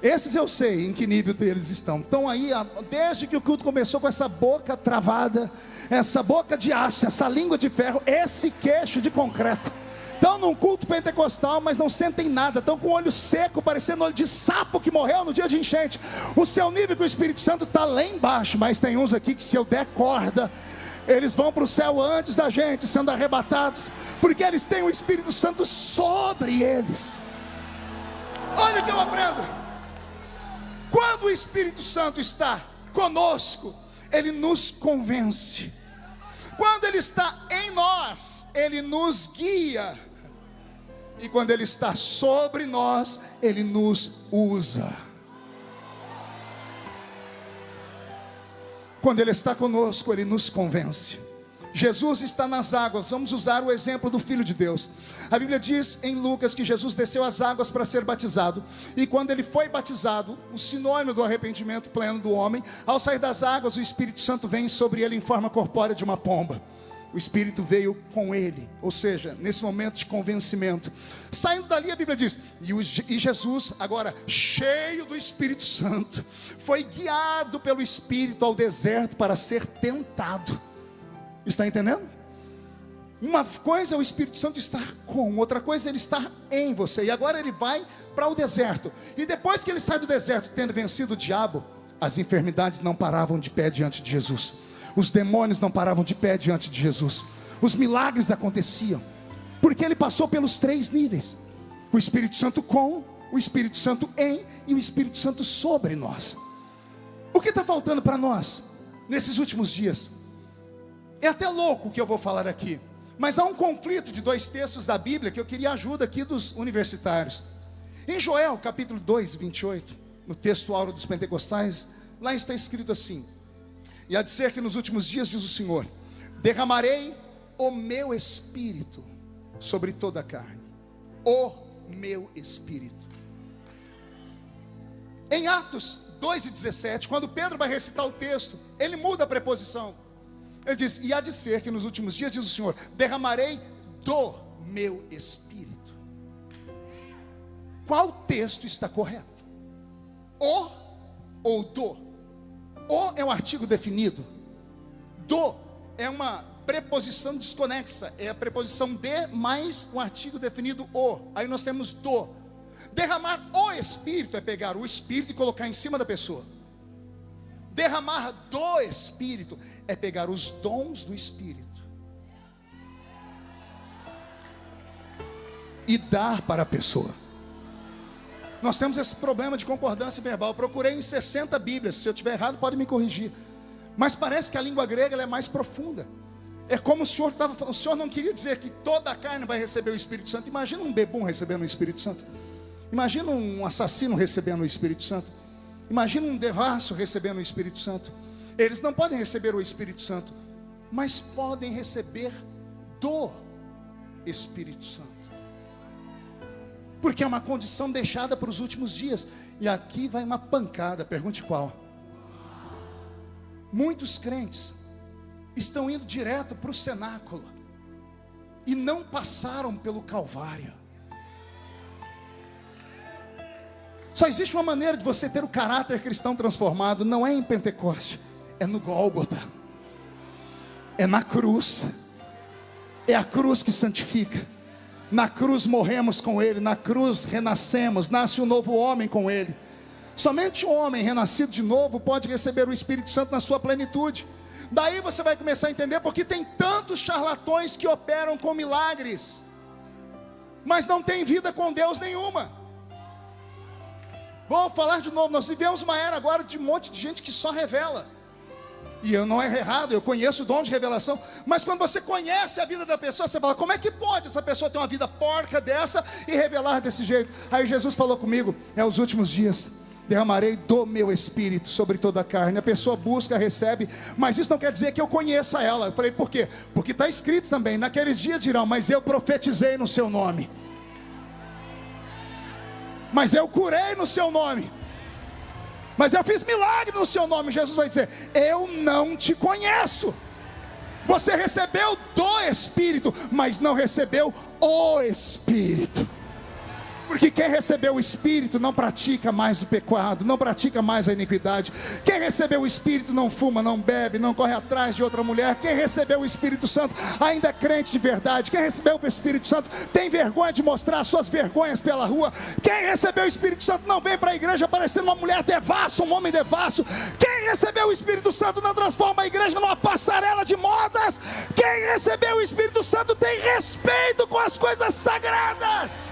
Esses eu sei em que nível deles estão. Estão aí, desde que o culto começou, com essa boca travada, essa boca de aço, essa língua de ferro, esse queixo de concreto. Estão num culto pentecostal, mas não sentem nada. Estão com o olho seco, parecendo olho de sapo que morreu no dia de enchente. O seu nível com o Espírito Santo está lá embaixo. Mas tem uns aqui que, se eu der corda, eles vão para o céu antes da gente, sendo arrebatados, porque eles têm o Espírito Santo sobre eles. Olha o que eu aprendo. Quando o Espírito Santo está conosco, ele nos convence. Quando ele está em nós, ele nos guia. E quando ele está sobre nós, ele nos usa. Quando ele está conosco, ele nos convence. Jesus está nas águas. Vamos usar o exemplo do Filho de Deus. A Bíblia diz em Lucas que Jesus desceu às águas para ser batizado. E quando ele foi batizado, o sinônimo do arrependimento pleno do homem, ao sair das águas, o Espírito Santo vem sobre ele em forma corpórea de uma pomba. O Espírito veio com ele, ou seja, nesse momento de convencimento. Saindo dali, a Bíblia diz, e Jesus, agora cheio do Espírito Santo, foi guiado pelo Espírito ao deserto para ser tentado. Está entendendo? Uma coisa é o Espírito Santo estar com, outra coisa é ele estar em você. E agora ele vai para o deserto. E depois que ele sai do deserto, tendo vencido o diabo, as enfermidades não paravam de pé diante de Jesus. Os demônios não paravam de pé diante de Jesus. Os milagres aconteciam, porque ele passou pelos 3 níveis: o Espírito Santo com, o Espírito Santo em e o Espírito Santo sobre nós. O que está faltando para nós nesses últimos dias? É até louco o que eu vou falar aqui, mas há um conflito de 2 textos da Bíblia que eu queria ajuda aqui dos universitários. Em Joel capítulo 2, 28, no texto áureo dos pentecostais, lá está escrito assim: e há de ser que nos últimos dias, diz o Senhor, derramarei o meu Espírito sobre toda a carne. O meu Espírito. Em Atos 2:17, quando Pedro vai recitar o texto, ele muda a preposição. Ele diz, e há de ser que nos últimos dias, diz o Senhor, derramarei do meu Espírito. Qual texto está correto? O ou do? O é um artigo definido. Do é uma preposição desconexa. É a preposição de mais um artigo definido o. Aí nós temos do. Derramar o Espírito é pegar o Espírito e colocar em cima da pessoa. Derramar do Espírito é pegar os dons do Espírito e dar para a pessoa. Nós temos esse problema de concordância verbal. Eu procurei em 60 Bíblias. Se eu estiver errado, pode me corrigir. Mas parece que a língua grega ela é mais profunda. É como o Senhor estava falando. O Senhor não queria dizer que toda a carne vai receber o Espírito Santo. Imagina um bebum recebendo o Espírito Santo. Imagina um assassino recebendo o Espírito Santo. Imagina um devasso recebendo o Espírito Santo. Eles não podem receber o Espírito Santo, mas podem receber do Espírito Santo, porque é uma condição deixada para os últimos dias. E aqui vai uma pancada, pergunte qual. Muitos crentes estão indo direto para o cenáculo e não passaram pelo Calvário. Só existe uma maneira de você ter o caráter cristão transformado, não é em Pentecoste, é no Gólgota, é na cruz. É a cruz que santifica. Na cruz morremos com Ele, na cruz renascemos, nasce um novo homem com Ele. Somente um homem renascido de novo pode receber o Espírito Santo na sua plenitude. Daí você vai começar a entender porque tem tantos charlatões que operam com milagres, mas não tem vida com Deus nenhuma. Vou falar de novo, nós vivemos uma era agora de um monte de gente que só revela. E eu não é errado, eu conheço o dom de revelação. Mas quando você conhece a vida da pessoa, você fala, como é que pode essa pessoa ter uma vida porca dessa e revelar desse jeito? Aí Jesus falou comigo, é os últimos dias, derramarei do meu Espírito sobre toda a carne. A pessoa busca, recebe, mas isso não quer dizer que eu conheça ela. Eu falei, por quê? Porque está escrito também, naqueles dias dirão, mas eu profetizei no seu nome, mas eu curei no seu nome, mas eu fiz milagre no seu nome. Jesus vai dizer, eu não te conheço. Você recebeu do Espírito, mas não recebeu o Espírito. Porque quem recebeu o Espírito não pratica mais o pecado, não pratica mais a iniquidade. Quem recebeu o Espírito não fuma, não bebe, não corre atrás de outra mulher. Quem recebeu o Espírito Santo ainda é crente de verdade. Quem recebeu o Espírito Santo tem vergonha de mostrar suas vergonhas pela rua. Quem recebeu o Espírito Santo não vem para a igreja parecendo uma mulher devassa, um homem devasso. Quem recebeu o Espírito Santo não transforma a igreja numa passarela de modas. Quem recebeu o Espírito Santo tem respeito com as coisas sagradas.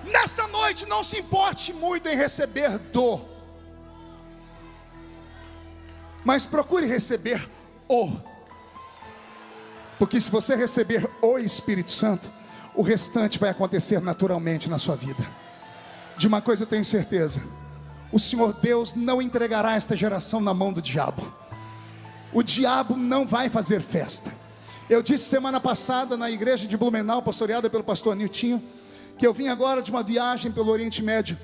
Nesta noite não se importe muito em receber mas procure receber porque se você receber o Espírito Santo, o restante vai acontecer naturalmente na sua vida. De uma coisa eu tenho certeza, o Senhor Deus não entregará esta geração na mão do diabo. O diabo não vai fazer festa. Eu disse semana passada na igreja de Blumenau, pastoreada pelo pastor Niltinho, que eu vim agora de uma viagem pelo Oriente Médio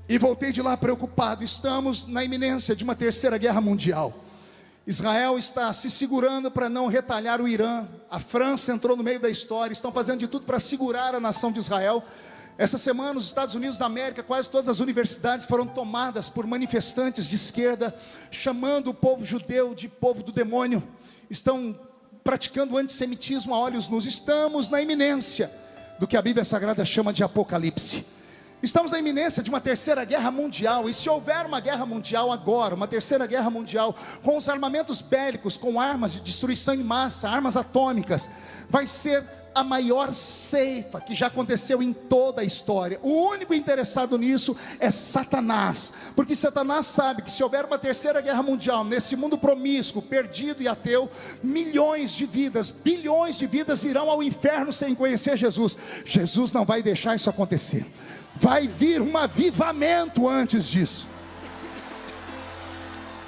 e voltei de lá preocupado. Estamos na iminência de uma terceira guerra mundial. Israel está se segurando para não retalhar o Irã. A França entrou no meio da história, estão fazendo de tudo para segurar a nação de Israel. Essa semana os Estados Unidos da América, quase todas as universidades foram tomadas por manifestantes de esquerda, chamando o povo judeu de povo do demônio. Estão praticando antissemitismo a olhos nus. Estamos na iminência do que a Bíblia Sagrada chama de Apocalipse. Estamos na iminência de uma terceira guerra mundial. E se houver uma guerra mundial agora, uma terceira guerra mundial, com os armamentos bélicos, com armas de destruição em massa, armas atômicas, vai ser a maior ceifa que já aconteceu em toda a história. O único interessado nisso é Satanás, porque Satanás sabe que se houver uma terceira guerra mundial, nesse mundo promíscuo, perdido e ateu, milhões de vidas, bilhões de vidas irão ao inferno sem conhecer Jesus. Jesus não vai deixar isso acontecer. Vai vir um avivamento antes disso.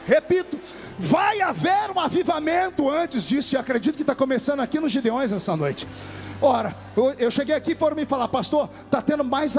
Repito, vai haver um avivamento antes disso. E acredito que está começando aqui nos Gideões essa noite. Ora, eu cheguei aqui e foram me falar, pastor, está tendo mais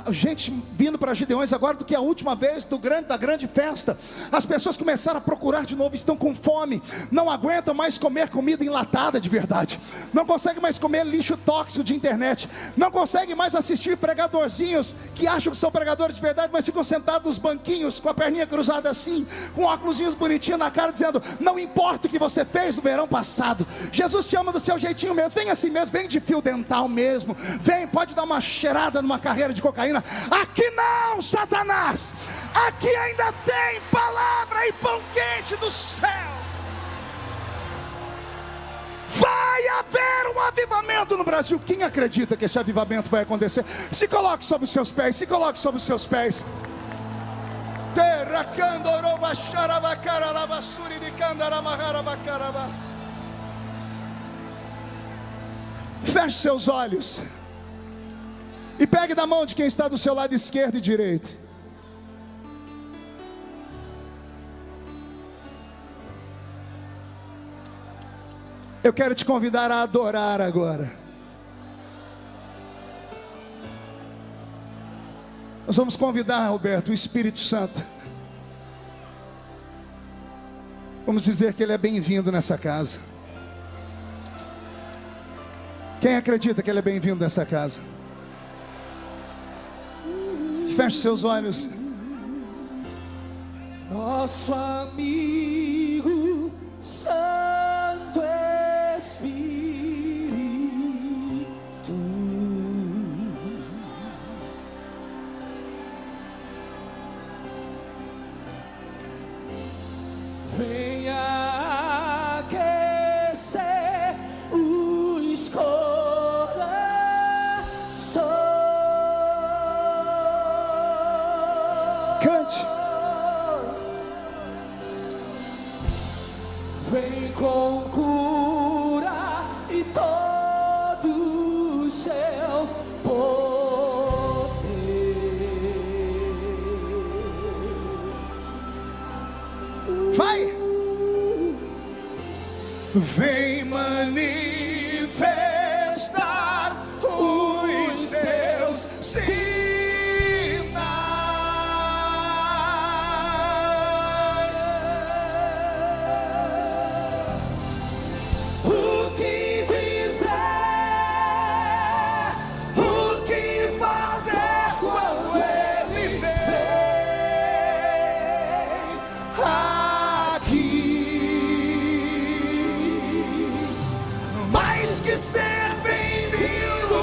gente vindo para Gideões agora do que a última vez da grande festa. As pessoas começaram a procurar de novo, estão com fome, não aguentam mais comer comida enlatada de verdade, não conseguem mais comer lixo tóxico de internet, não conseguem mais assistir pregadorzinhos que acham que são pregadores de verdade, mas ficam sentados nos banquinhos com a perninha cruzada assim, com óculosinhos bonitinhos na cara, dizendo, não importa o que você fez no verão passado, Jesus te ama do seu jeitinho mesmo, vem assim mesmo, vem de fio dental mesmo, vem, pode dar uma cheirada numa carreira de cocaína. Aqui não, Satanás, aqui ainda tem palavra e pão quente do céu. Vai haver um avivamento no Brasil. Quem acredita que esse avivamento vai acontecer? Se coloque sobre os seus pés, se coloque sobre os seus pés. Feche seus olhos e pegue na mão de quem está do seu lado esquerdo e direito. Eu quero te convidar a adorar agora. Nós vamos convidar, Roberto, o Espírito Santo Vamos dizer que Ele é bem-vindo nessa casa. Quem acredita que Ele é bem-vindo nessa casa? Feche seus olhos. Nosso amigo Santo Espírito, venha aquecer os corações. Cante. Vem com cura e todo o seu poder. Vai! Vem manifestar os teus O que dizer, o que fazer quando Ele vem aqui. Mais que ser bem-vindo,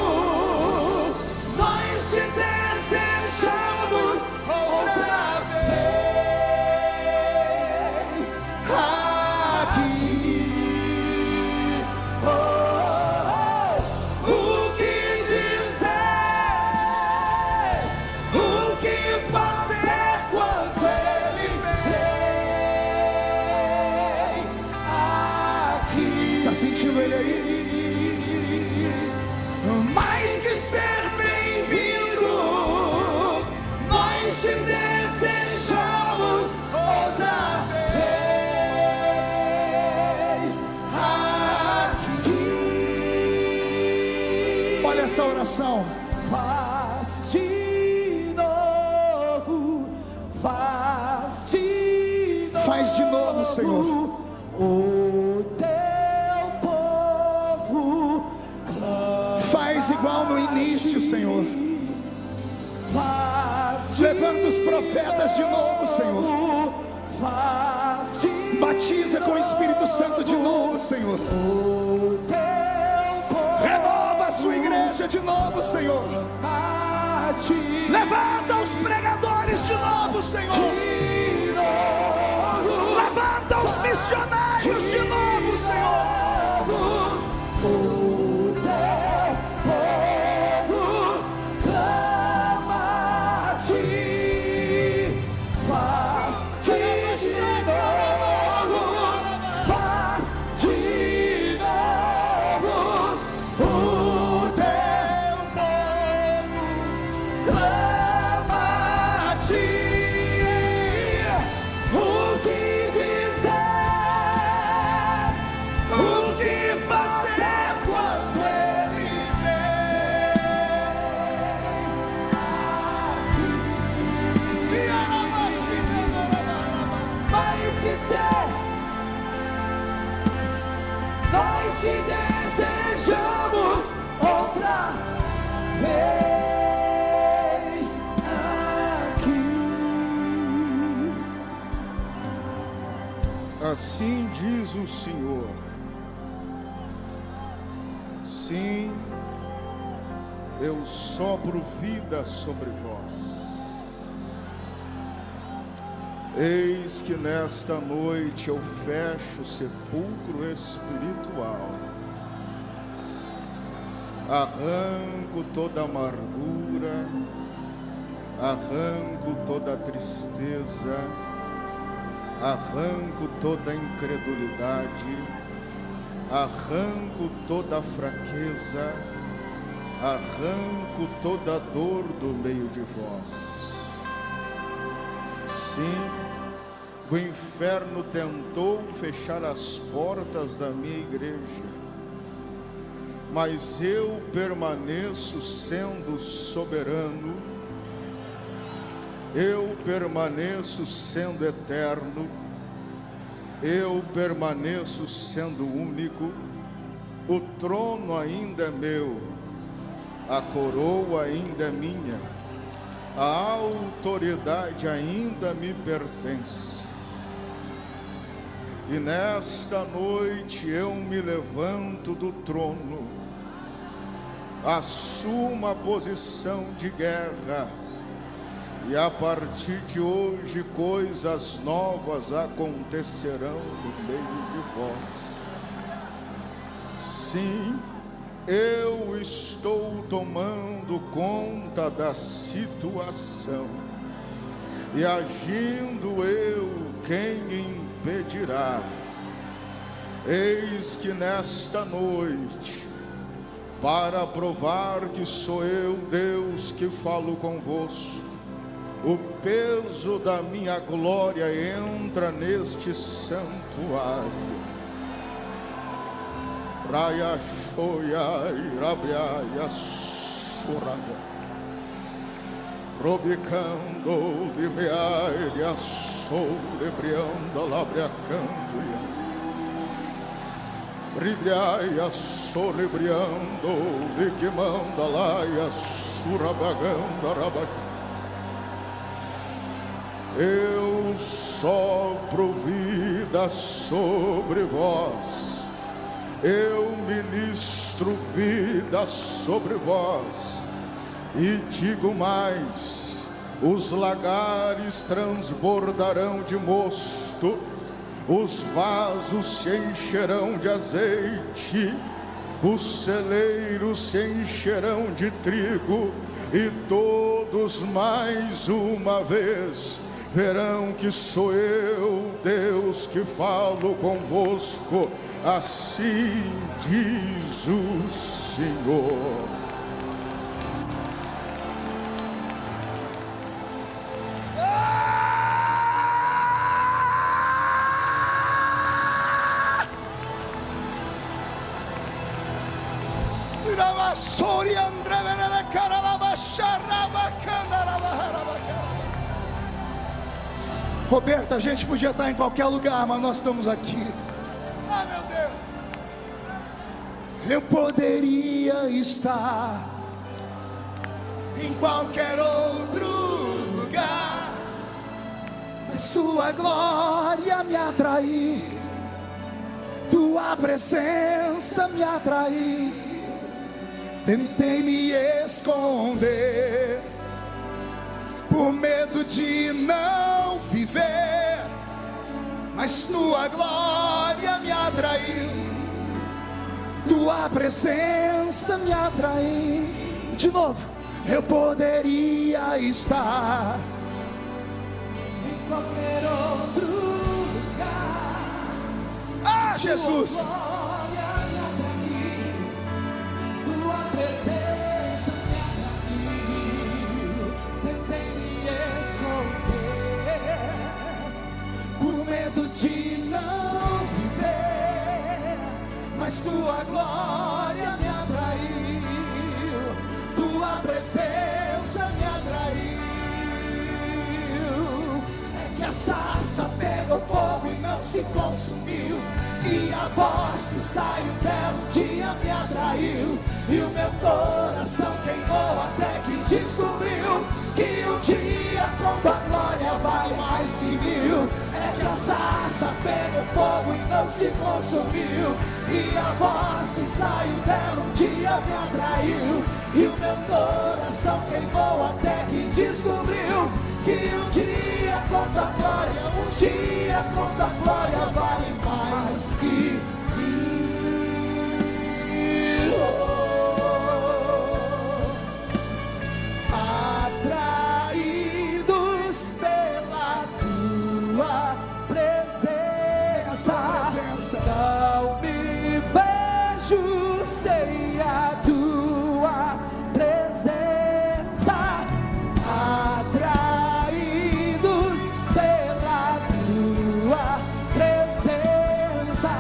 nós te desejamos outra vez aqui. O que dizer, o que fazer quando Ele vem aqui. Tá sentindo Ele aí? Mais que ser bem-vindo, nós te desejamos outra vez aqui. Olha essa oração. faz de novo, faz de novo, Faz de novo, Senhor. O teu povo clama. Faz igual no início, Senhor. Faz de Levanta os profetas de novo, Senhor. novo, faz de Batiza com o Espírito Santo de novo, Senhor. o teu povo Renova a sua igreja de novo, Senhor. a ti. Levanta os pregadores de novo, Senhor. De novo, Levanta os missionários de novo, Senhor. o teu povo clama a ti. Faz de novo, faz de novo. O Teu povo clama a ti. o que dizer, O que fazer quando Ele vem? mais que ser, nós te desejamos outra vez aqui. Assim diz o Senhor. Sim, eu sopro vida sobre vós. Eis que nesta noite eu fecho o sepulcro espiritual. Arranco toda amargura, arranco toda tristeza, arranco toda incredulidade, arranco toda fraqueza, arranco toda dor do meio de vós. Sim, o inferno tentou fechar as portas da minha igreja, mas eu permaneço sendo soberano, eu permaneço sendo eterno, eu permaneço sendo único, o trono ainda é meu, a coroa ainda é minha, a autoridade ainda me pertence. E nesta noite eu me levanto do trono, assumo a posição de guerra, e a partir de hoje coisas novas acontecerão no meio de vós. Sim, eu estou tomando conta da situação, e agindo eu, quem impedirá? Eis que nesta noite, para provar que sou eu, Deus, que falo convosco, o peso da minha glória entra neste santuário. Raia shoya irabiaya shuraga, robicando de meaia solebrianda labriacandoia, brilhaia solebriando de que manda laia surabaganda rabaxo. Eu sopro vida sobre vós, eu ministro vida sobre vós, e digo mais: os lagares transbordarão de mosto, os vasos se encherão de azeite, os celeiros se encherão de trigo, e todos mais uma vez verão que sou eu, Deus, que falo convosco. Assim diz o Senhor. Roberto, a gente podia estar em qualquer lugar, mas nós estamos aqui. Ah, meu Deus! Eu poderia estar em qualquer outro lugar, mas sua glória me atraiu, tua presença me atraiu. Tentei me esconder por medo de não viver, mas tua glória me atraiu, tua presença me atraiu. De novo, eu poderia estar em qualquer outro lugar. Ah, Jesus! Tua glória me atraiu, tua presença me atraiu. Tentei me esconder por medo de não viver, mas tua glória me atraiu, tua presença me atraiu. É que a sarça pegou fogo e não se consumiu, e a voz que saiu dela um dia me atraiu, e o meu coração queimou até que descobriu que um dia com tua glória vale mais que 1000. É que a sarça pegou fogo e não se consumiu, e a voz que saiu dela um dia me atraiu, e o meu coração queimou até que descobriu que um dia com tua glória, um dia com tua glória vale mais que 1000. Atraídos pela tua presença, não me vejo sem a tua presença. Atraídos pela tua presença,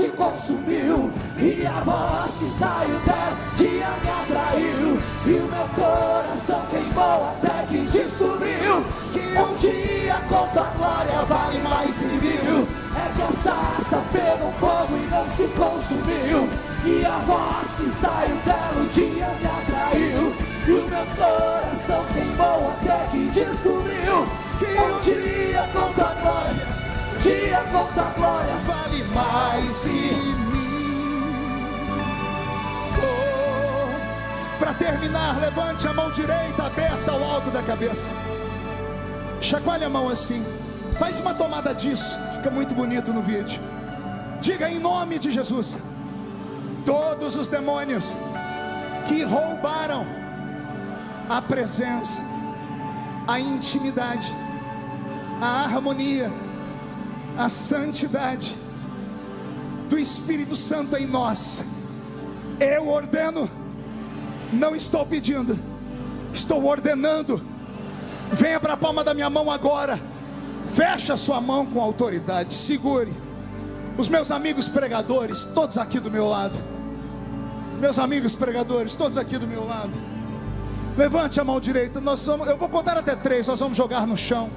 se consumiu, e a voz que saiu dela um dia me atraiu, e o meu coração queimou até que descobriu que um dia com tua glória vale mais que mil. É que a sarça pegou fogo e não se consumiu, e a voz que saiu dela um dia me atraiu, e o meu coração queimou até que descobriu que um dia com tua glória, um dia com tua glória vale mais que mim. Para terminar, levante a mão direita aberta ao alto da cabeça. Chacoalhe a mão assim. Faz uma tomada disso. Fica muito bonito no vídeo. Diga em nome de Jesus: todos os demônios que roubaram a presença, a intimidade, a harmonia, a santidade do Espírito Santo em nós, eu ordeno, não estou pedindo, estou ordenando. Venha para a palma da minha mão agora. Feche a sua mão com autoridade. Segure. Os meus amigos pregadores, todos aqui do meu lado. Meus amigos pregadores, todos aqui do meu lado. Levante a mão direita. Eu vou contar até 3. Nós vamos jogar no chão.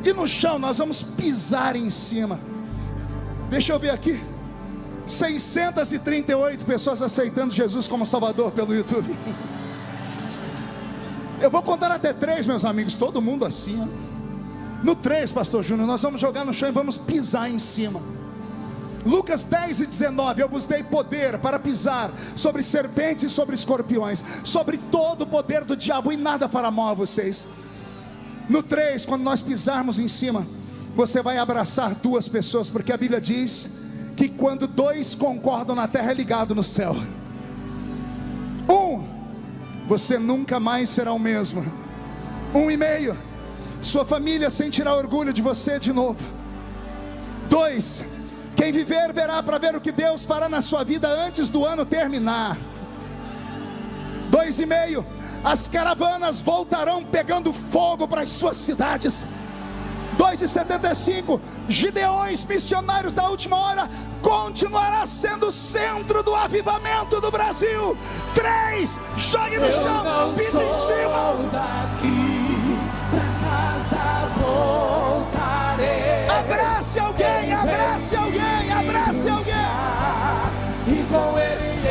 E no chão nós vamos pisar em cima. Deixa eu ver aqui. 638 pessoas aceitando Jesus como Salvador pelo YouTube. Eu vou contar até 3, meus amigos. Todo mundo assim, ó. No 3, pastor Júnior, nós vamos jogar no chão e vamos pisar em cima. Lucas 10:19, eu vos dei poder para pisar sobre serpentes e sobre escorpiões, sobre todo o poder do diabo, e nada fará mal a vocês. No 3, quando nós pisarmos em cima, você vai abraçar 2 pessoas, porque a Bíblia diz que quando 2 concordam na terra, é ligado no céu. 1, você nunca mais será o mesmo. 1,5, sua família sentirá orgulho de você de novo. 2, quem viver verá para ver o que Deus fará na sua vida antes do ano terminar. 2,5, as caravanas voltarão pegando fogo para as suas cidades. 2,75, Gideões, missionários da última hora, continuará sendo o centro do avivamento do Brasil. 3, jogue no chão, pise em cima. Daqui pra casa voltarei. Abrace alguém, abrace alguém, abrace alguém. E com ele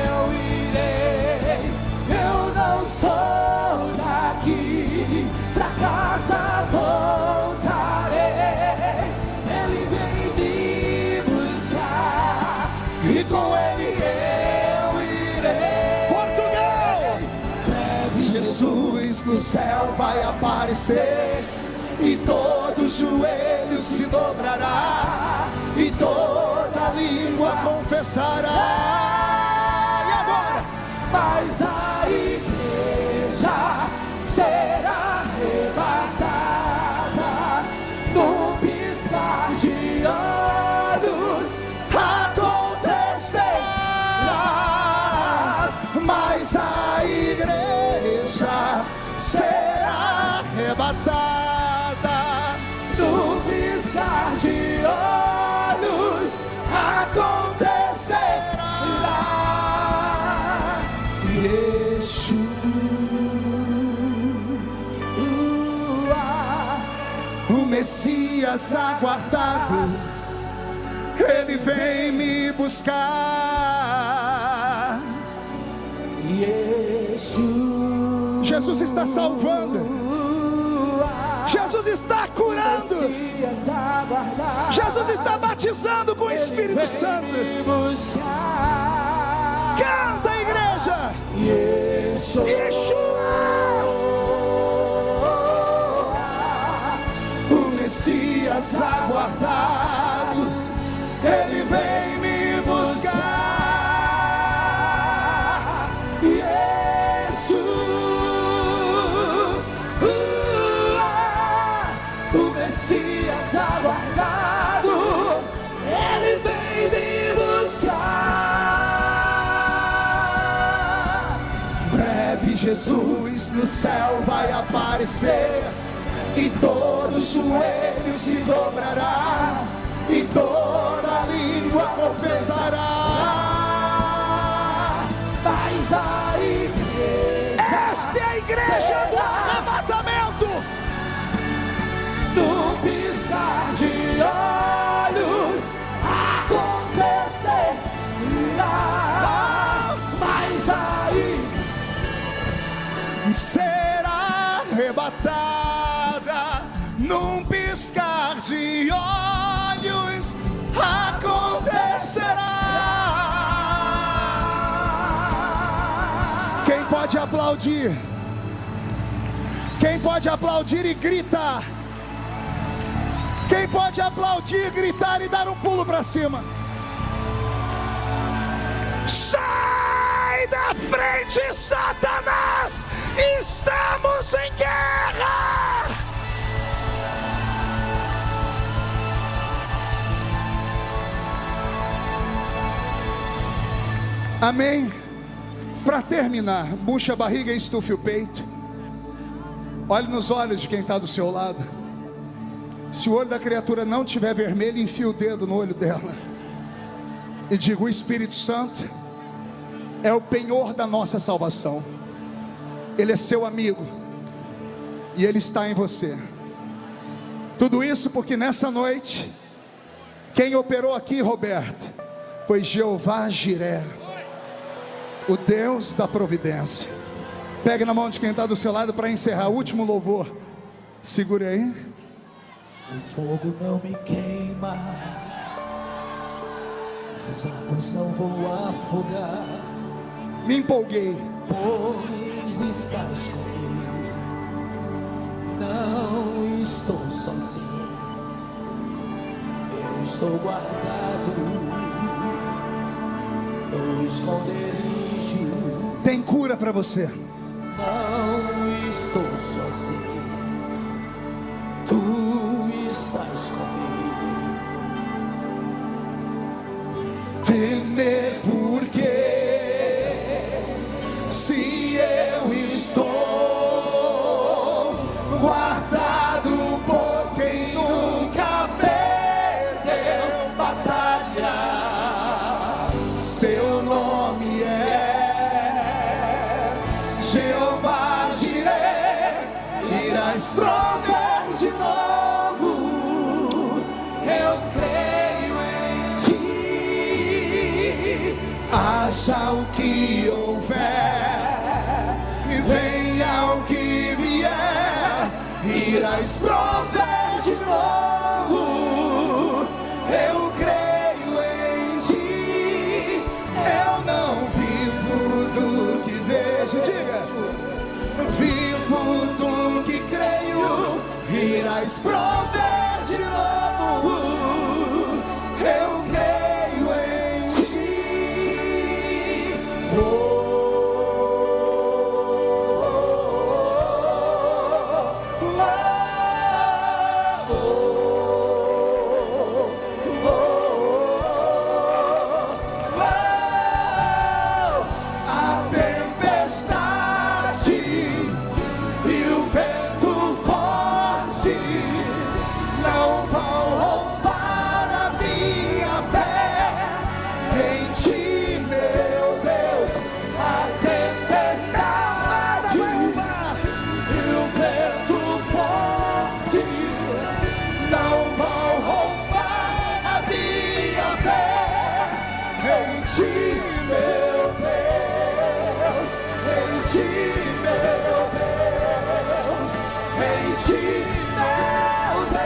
eu irei. Eu não sou daqui, pra casa voltarei. Ele vem me buscar, e com ele eu irei. Portugal! Jesus no céu vai aparecer, e todo joelho se dobrará, e toda língua confessará. E agora? Mas a igreja será arrebatada num piscar de olhos. Acontecerá, mas a igreja será arrebatada No piscar de olhos acontecerá. Yeshua, O Messias aguardado, ele vem me buscar. Yeshua, Jesus está salvando, Jesus está curando, Messias aguardado, Jesus está batizando com o Espírito Santo. me buscar. Canta, igreja! Yeshua, Yeshua! O Messias aguardado, ele vem me buscar. Yeshua, o Messias aguardado, ele vem me buscar. Em breve Jesus no céu vai aparecer, e todo joelho se dobrará, e toda língua será arrebatada num piscar de olhos, acontecerá. Quem pode aplaudir? Quem pode aplaudir e gritar? Quem pode aplaudir, gritar e dar um pulo para cima? Sai da frente, Satanás! Estamos em guerra! Amém? Para terminar, murcha a barriga e estufe o peito. Olhe nos olhos de quem está do seu lado. Se o olho da criatura não estiver vermelho, enfie o dedo no olho dela e diga: o Espírito Santo é o penhor da nossa salvação. Ele é seu amigo e Ele está em você. Tudo isso porque nessa noite quem operou aqui, Roberto, foi Jeová Jiré, o Deus da providência. Pegue na mão de quem está do seu lado para encerrar o último louvor. Segure aí. O fogo não me queima, as águas não vão afogar. Me empolguei. Pois estás comigo, não estou sozinho. Eu estou guardado no esconderijo. Tem cura para você. Não estou sozinho, tu estás comigo. Temer por quê? Se eu estou guardado por quem nunca perdeu batalha. Seu nome é Jeová Jiré, irás prover de novo. Eu creio em ti, haja o que houver e venha o que vier, irás prover de novo. Eu creio em ti, eu não vivo do que vejo. Diga: vivo do que creio, irás prover de novo. Eu creio em ti. Oh, oh, oh, oh, a tempestade e o vento forte não vão roubar a minha fé em ti, meu Deus. A tempestade e o vento forte não vão roubar a minha fé em ti, meu Deus. Em ti, meu Deus. Em ti, meu Deus.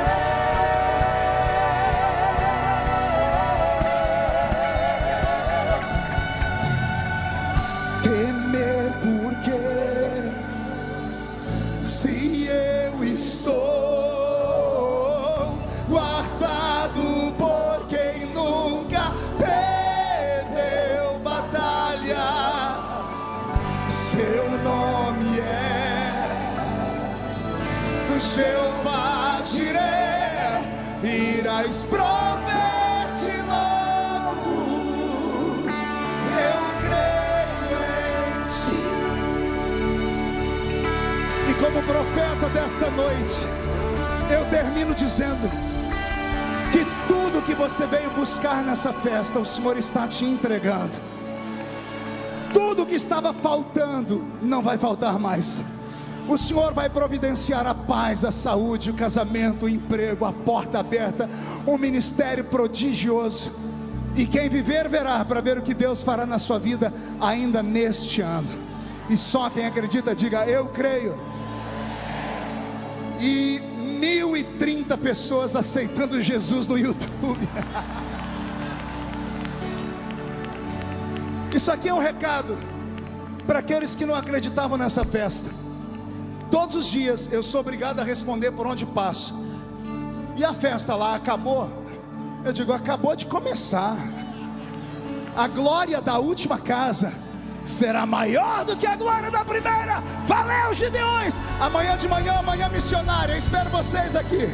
Temer por quê? Se eu estou guardado por quem nunca perdeu batalha. Seu nome é Jeová Jiré, irás prover de novo. Eu creio em ti. E como profeta desta noite, eu termino dizendo que tudo que você veio buscar nessa festa, o Senhor está te entregando. Tudo que estava faltando não vai faltar mais. O Senhor vai providenciar a paz, a saúde, o casamento, o emprego, a porta aberta, um ministério prodigioso. E quem viver verá, para ver o que Deus fará na sua vida ainda neste ano. E só quem acredita diga: eu creio. E 1.030 pessoas aceitando Jesus no YouTube. Isso aqui é um recado para aqueles que não acreditavam nessa festa. Todos os dias eu sou obrigado a responder por onde passo. E a festa lá acabou? Eu digo: acabou de começar. A glória da última casa será maior do que a glória da primeira. Valeu, Gideões! Amanhã de manhã, amanhã missionária. Eu espero vocês aqui.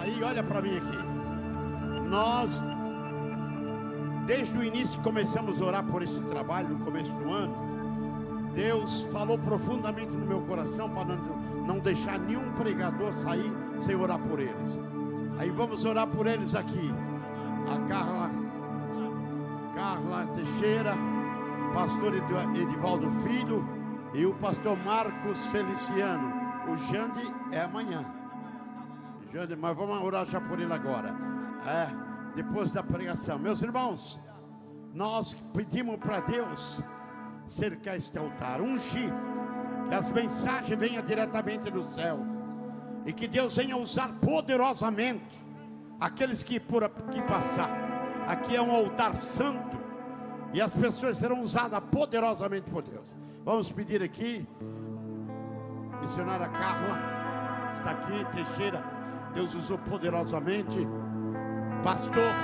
Aí, olha para mim aqui. Nós, desde o início que começamos a orar por esse trabalho, no começo do ano, Deus falou profundamente no meu coração para não deixar nenhum pregador sair sem orar por eles. Aí vamos orar por eles aqui. A Carla Teixeira, pastor Edivaldo Filho e o pastor Marcos Feliciano. O Jande é amanhã. Mas vamos orar já por ele agora, depois da pregação. Meus irmãos, nós pedimos para Deus cercar este altar, ungir, que as mensagens venham diretamente do céu, e que Deus venha usar poderosamente aqueles que por aqui passar. Aqui é um altar santo, e as pessoas serão usadas poderosamente por Deus. Vamos pedir aqui, missionária Carla está aqui, Teixeira, Deus usou poderosamente. Pastor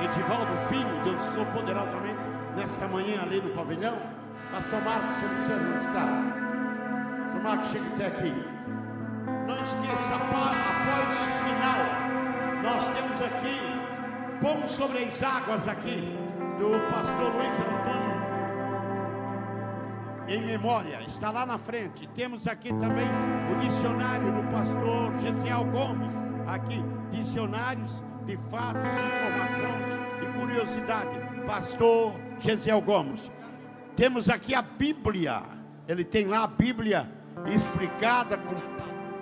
Edivaldo Filho, Deus usou poderosamente nesta manhã ali no pavilhão. Pastor Marcos Feliciano, onde está? Pastor Marcos, chega até aqui. Não esqueça, após o final, nós temos aqui Pão sobre as Águas aqui, do pastor Luiz Antônio, em memória, está lá na frente. Temos aqui também o dicionário do pastor Gesiel Gomes. Aqui, dicionários de fatos, informações e curiosidade, pastor Gesiel Gomes. Temos aqui a Bíblia, ele tem lá a Bíblia explicada,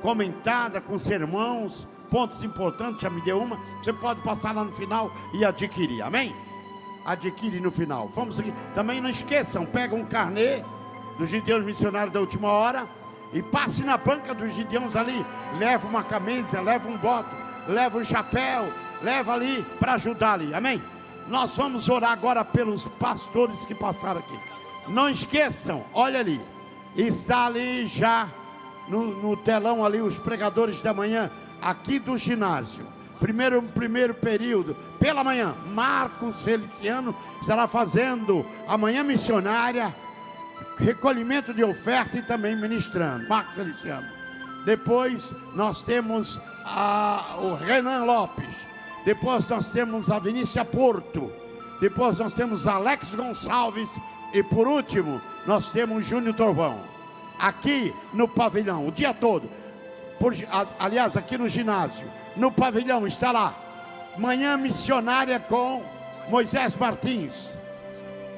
comentada, com sermãos, pontos importantes. Já me deu uma, você pode passar lá no final e adquirir, amém? Adquire no final. Vamos aqui, também não esqueçam, pega um carnê dos Gideões Missionários da Última Hora e passe na banca dos Gideões ali, leva uma camisa, leva um boto, leva um chapéu, leva ali para ajudar ali, amém? Nós vamos orar agora pelos pastores que passaram aqui. Não esqueçam, olha ali, está ali já no telão ali os pregadores da manhã, aqui do ginásio. Primeiro período, pela manhã, Marcos Feliciano estará fazendo a manhã missionária, recolhimento de oferta e também ministrando. Marcos Feliciano. Depois nós temos o Renan Lopes. Depois nós temos a Vinícia Porto. Depois nós temos Alex Gonçalves. E por último, nós temos Júnior Torvão. Aqui no pavilhão, o dia todo. Aliás, aqui no ginásio. No pavilhão está lá. Manhã missionária com Moisés Martins.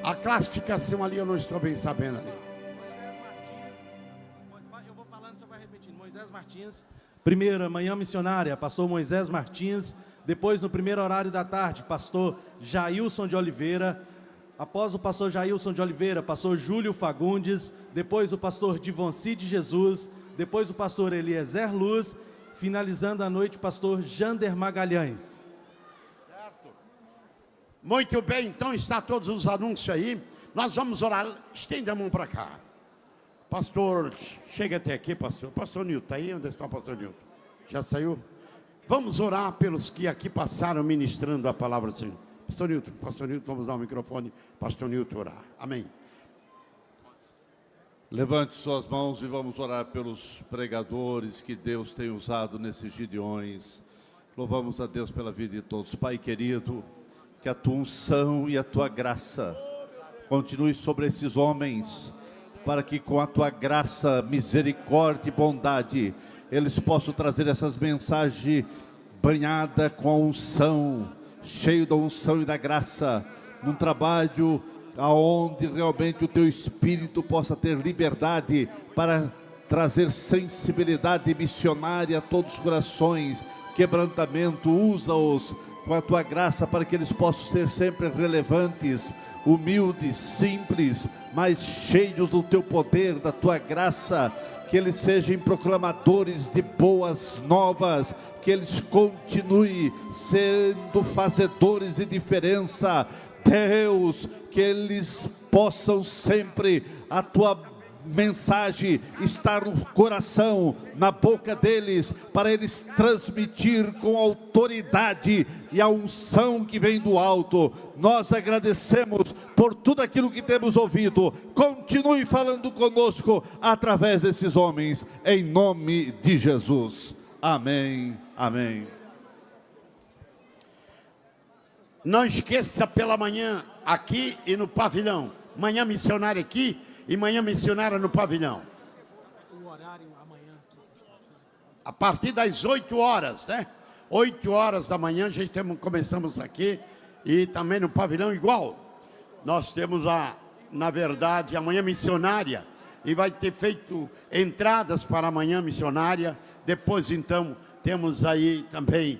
A classificação ali eu não estou bem sabendo ali. Eu vou falando, você vai repetindo. Moisés Martins. Primeira, manhã missionária, pastor Moisés Martins. Depois, no primeiro horário da tarde, pastor Jailson de Oliveira. Após o pastor Jailson de Oliveira, pastor Júlio Fagundes. Depois o pastor Divonci de Jesus. Depois o pastor Eliezer Luz. Finalizando a noite, o pastor Jander Magalhães. Muito bem, então está todos os anúncios aí. Nós vamos orar. Estenda a mão para cá. Pastor, chega até aqui, pastor. Pastor Nilton, está aí? Onde está o pastor Nilton? Já saiu? Vamos orar pelos que aqui passaram ministrando a palavra do Senhor. Pastor Nilton, vamos dar o microfone. Pastor Nilton orar. Amém. Levante suas mãos e vamos orar pelos pregadores que Deus tem usado nesses Gideões. Louvamos a Deus pela vida de todos. Pai querido, que a tua unção e a tua graça continue sobre esses homens, para que com a tua graça, misericórdia e bondade, eles possam trazer essas mensagens banhada com a unção, cheio da unção e da graça, num trabalho aonde realmente o teu Espírito possa ter liberdade para trazer sensibilidade missionária a todos os corações, quebrantamento. Usa-os com a tua graça para que eles possam ser sempre relevantes, humildes, simples, mas cheios do teu poder, da tua graça, que eles sejam proclamadores de boas novas, que eles continuem sendo fazedores de diferença. Deus, que eles possam sempre, a tua mensagem estar no coração, na boca deles, para eles transmitir com autoridade e a unção que vem do alto. Nós agradecemos por tudo aquilo que temos ouvido. Continue falando conosco através desses homens, em nome de Jesus. Amém, amém. Não esqueça pela manhã aqui e no pavilhão. Manhã missionária aqui e manhã missionária no pavilhão. O horário amanhã. A partir das 8 horas, né? 8 horas da manhã, começamos aqui e também no pavilhão igual. Nós temos na verdade, a manhã missionária e vai ter feito entradas para a manhã missionária. Depois, então, temos aí também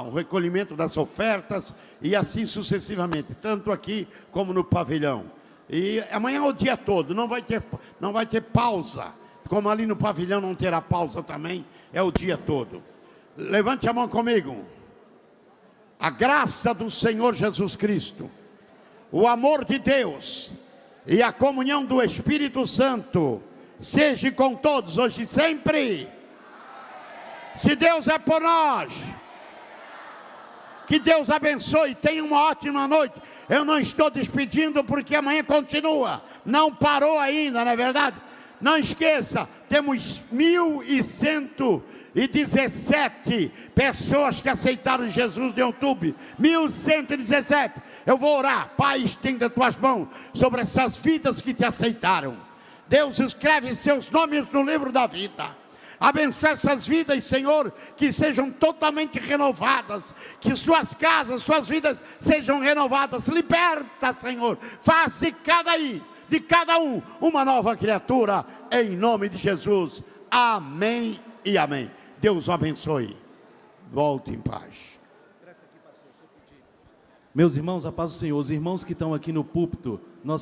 o recolhimento das ofertas e assim sucessivamente, tanto aqui como no pavilhão. E amanhã é o dia todo, não vai ter pausa, como ali no pavilhão não terá pausa também, é o dia todo. Levante a mão comigo. A graça do Senhor Jesus Cristo, o amor de Deus e a comunhão do Espírito Santo seja com todos hoje e sempre. Se Deus é por nós, que Deus abençoe, tenha uma ótima noite. Eu não estou despedindo porque amanhã continua, não parou ainda, não é verdade? Não esqueça, temos 1.117 pessoas que aceitaram Jesus de outubro, 1.117. Eu vou orar. Pai, estenda tuas mãos sobre essas vidas que te aceitaram. Deus escreve seus nomes no livro da vida. Abençoe essas vidas, Senhor, que sejam totalmente renovadas, que suas casas, suas vidas sejam renovadas. Liberta, Senhor, faz de cada um uma nova criatura, em nome de Jesus. Amém e amém. Deus o abençoe. Volte em paz. Meus irmãos, a paz do Senhor. Os irmãos que estão aqui no púlpito, nós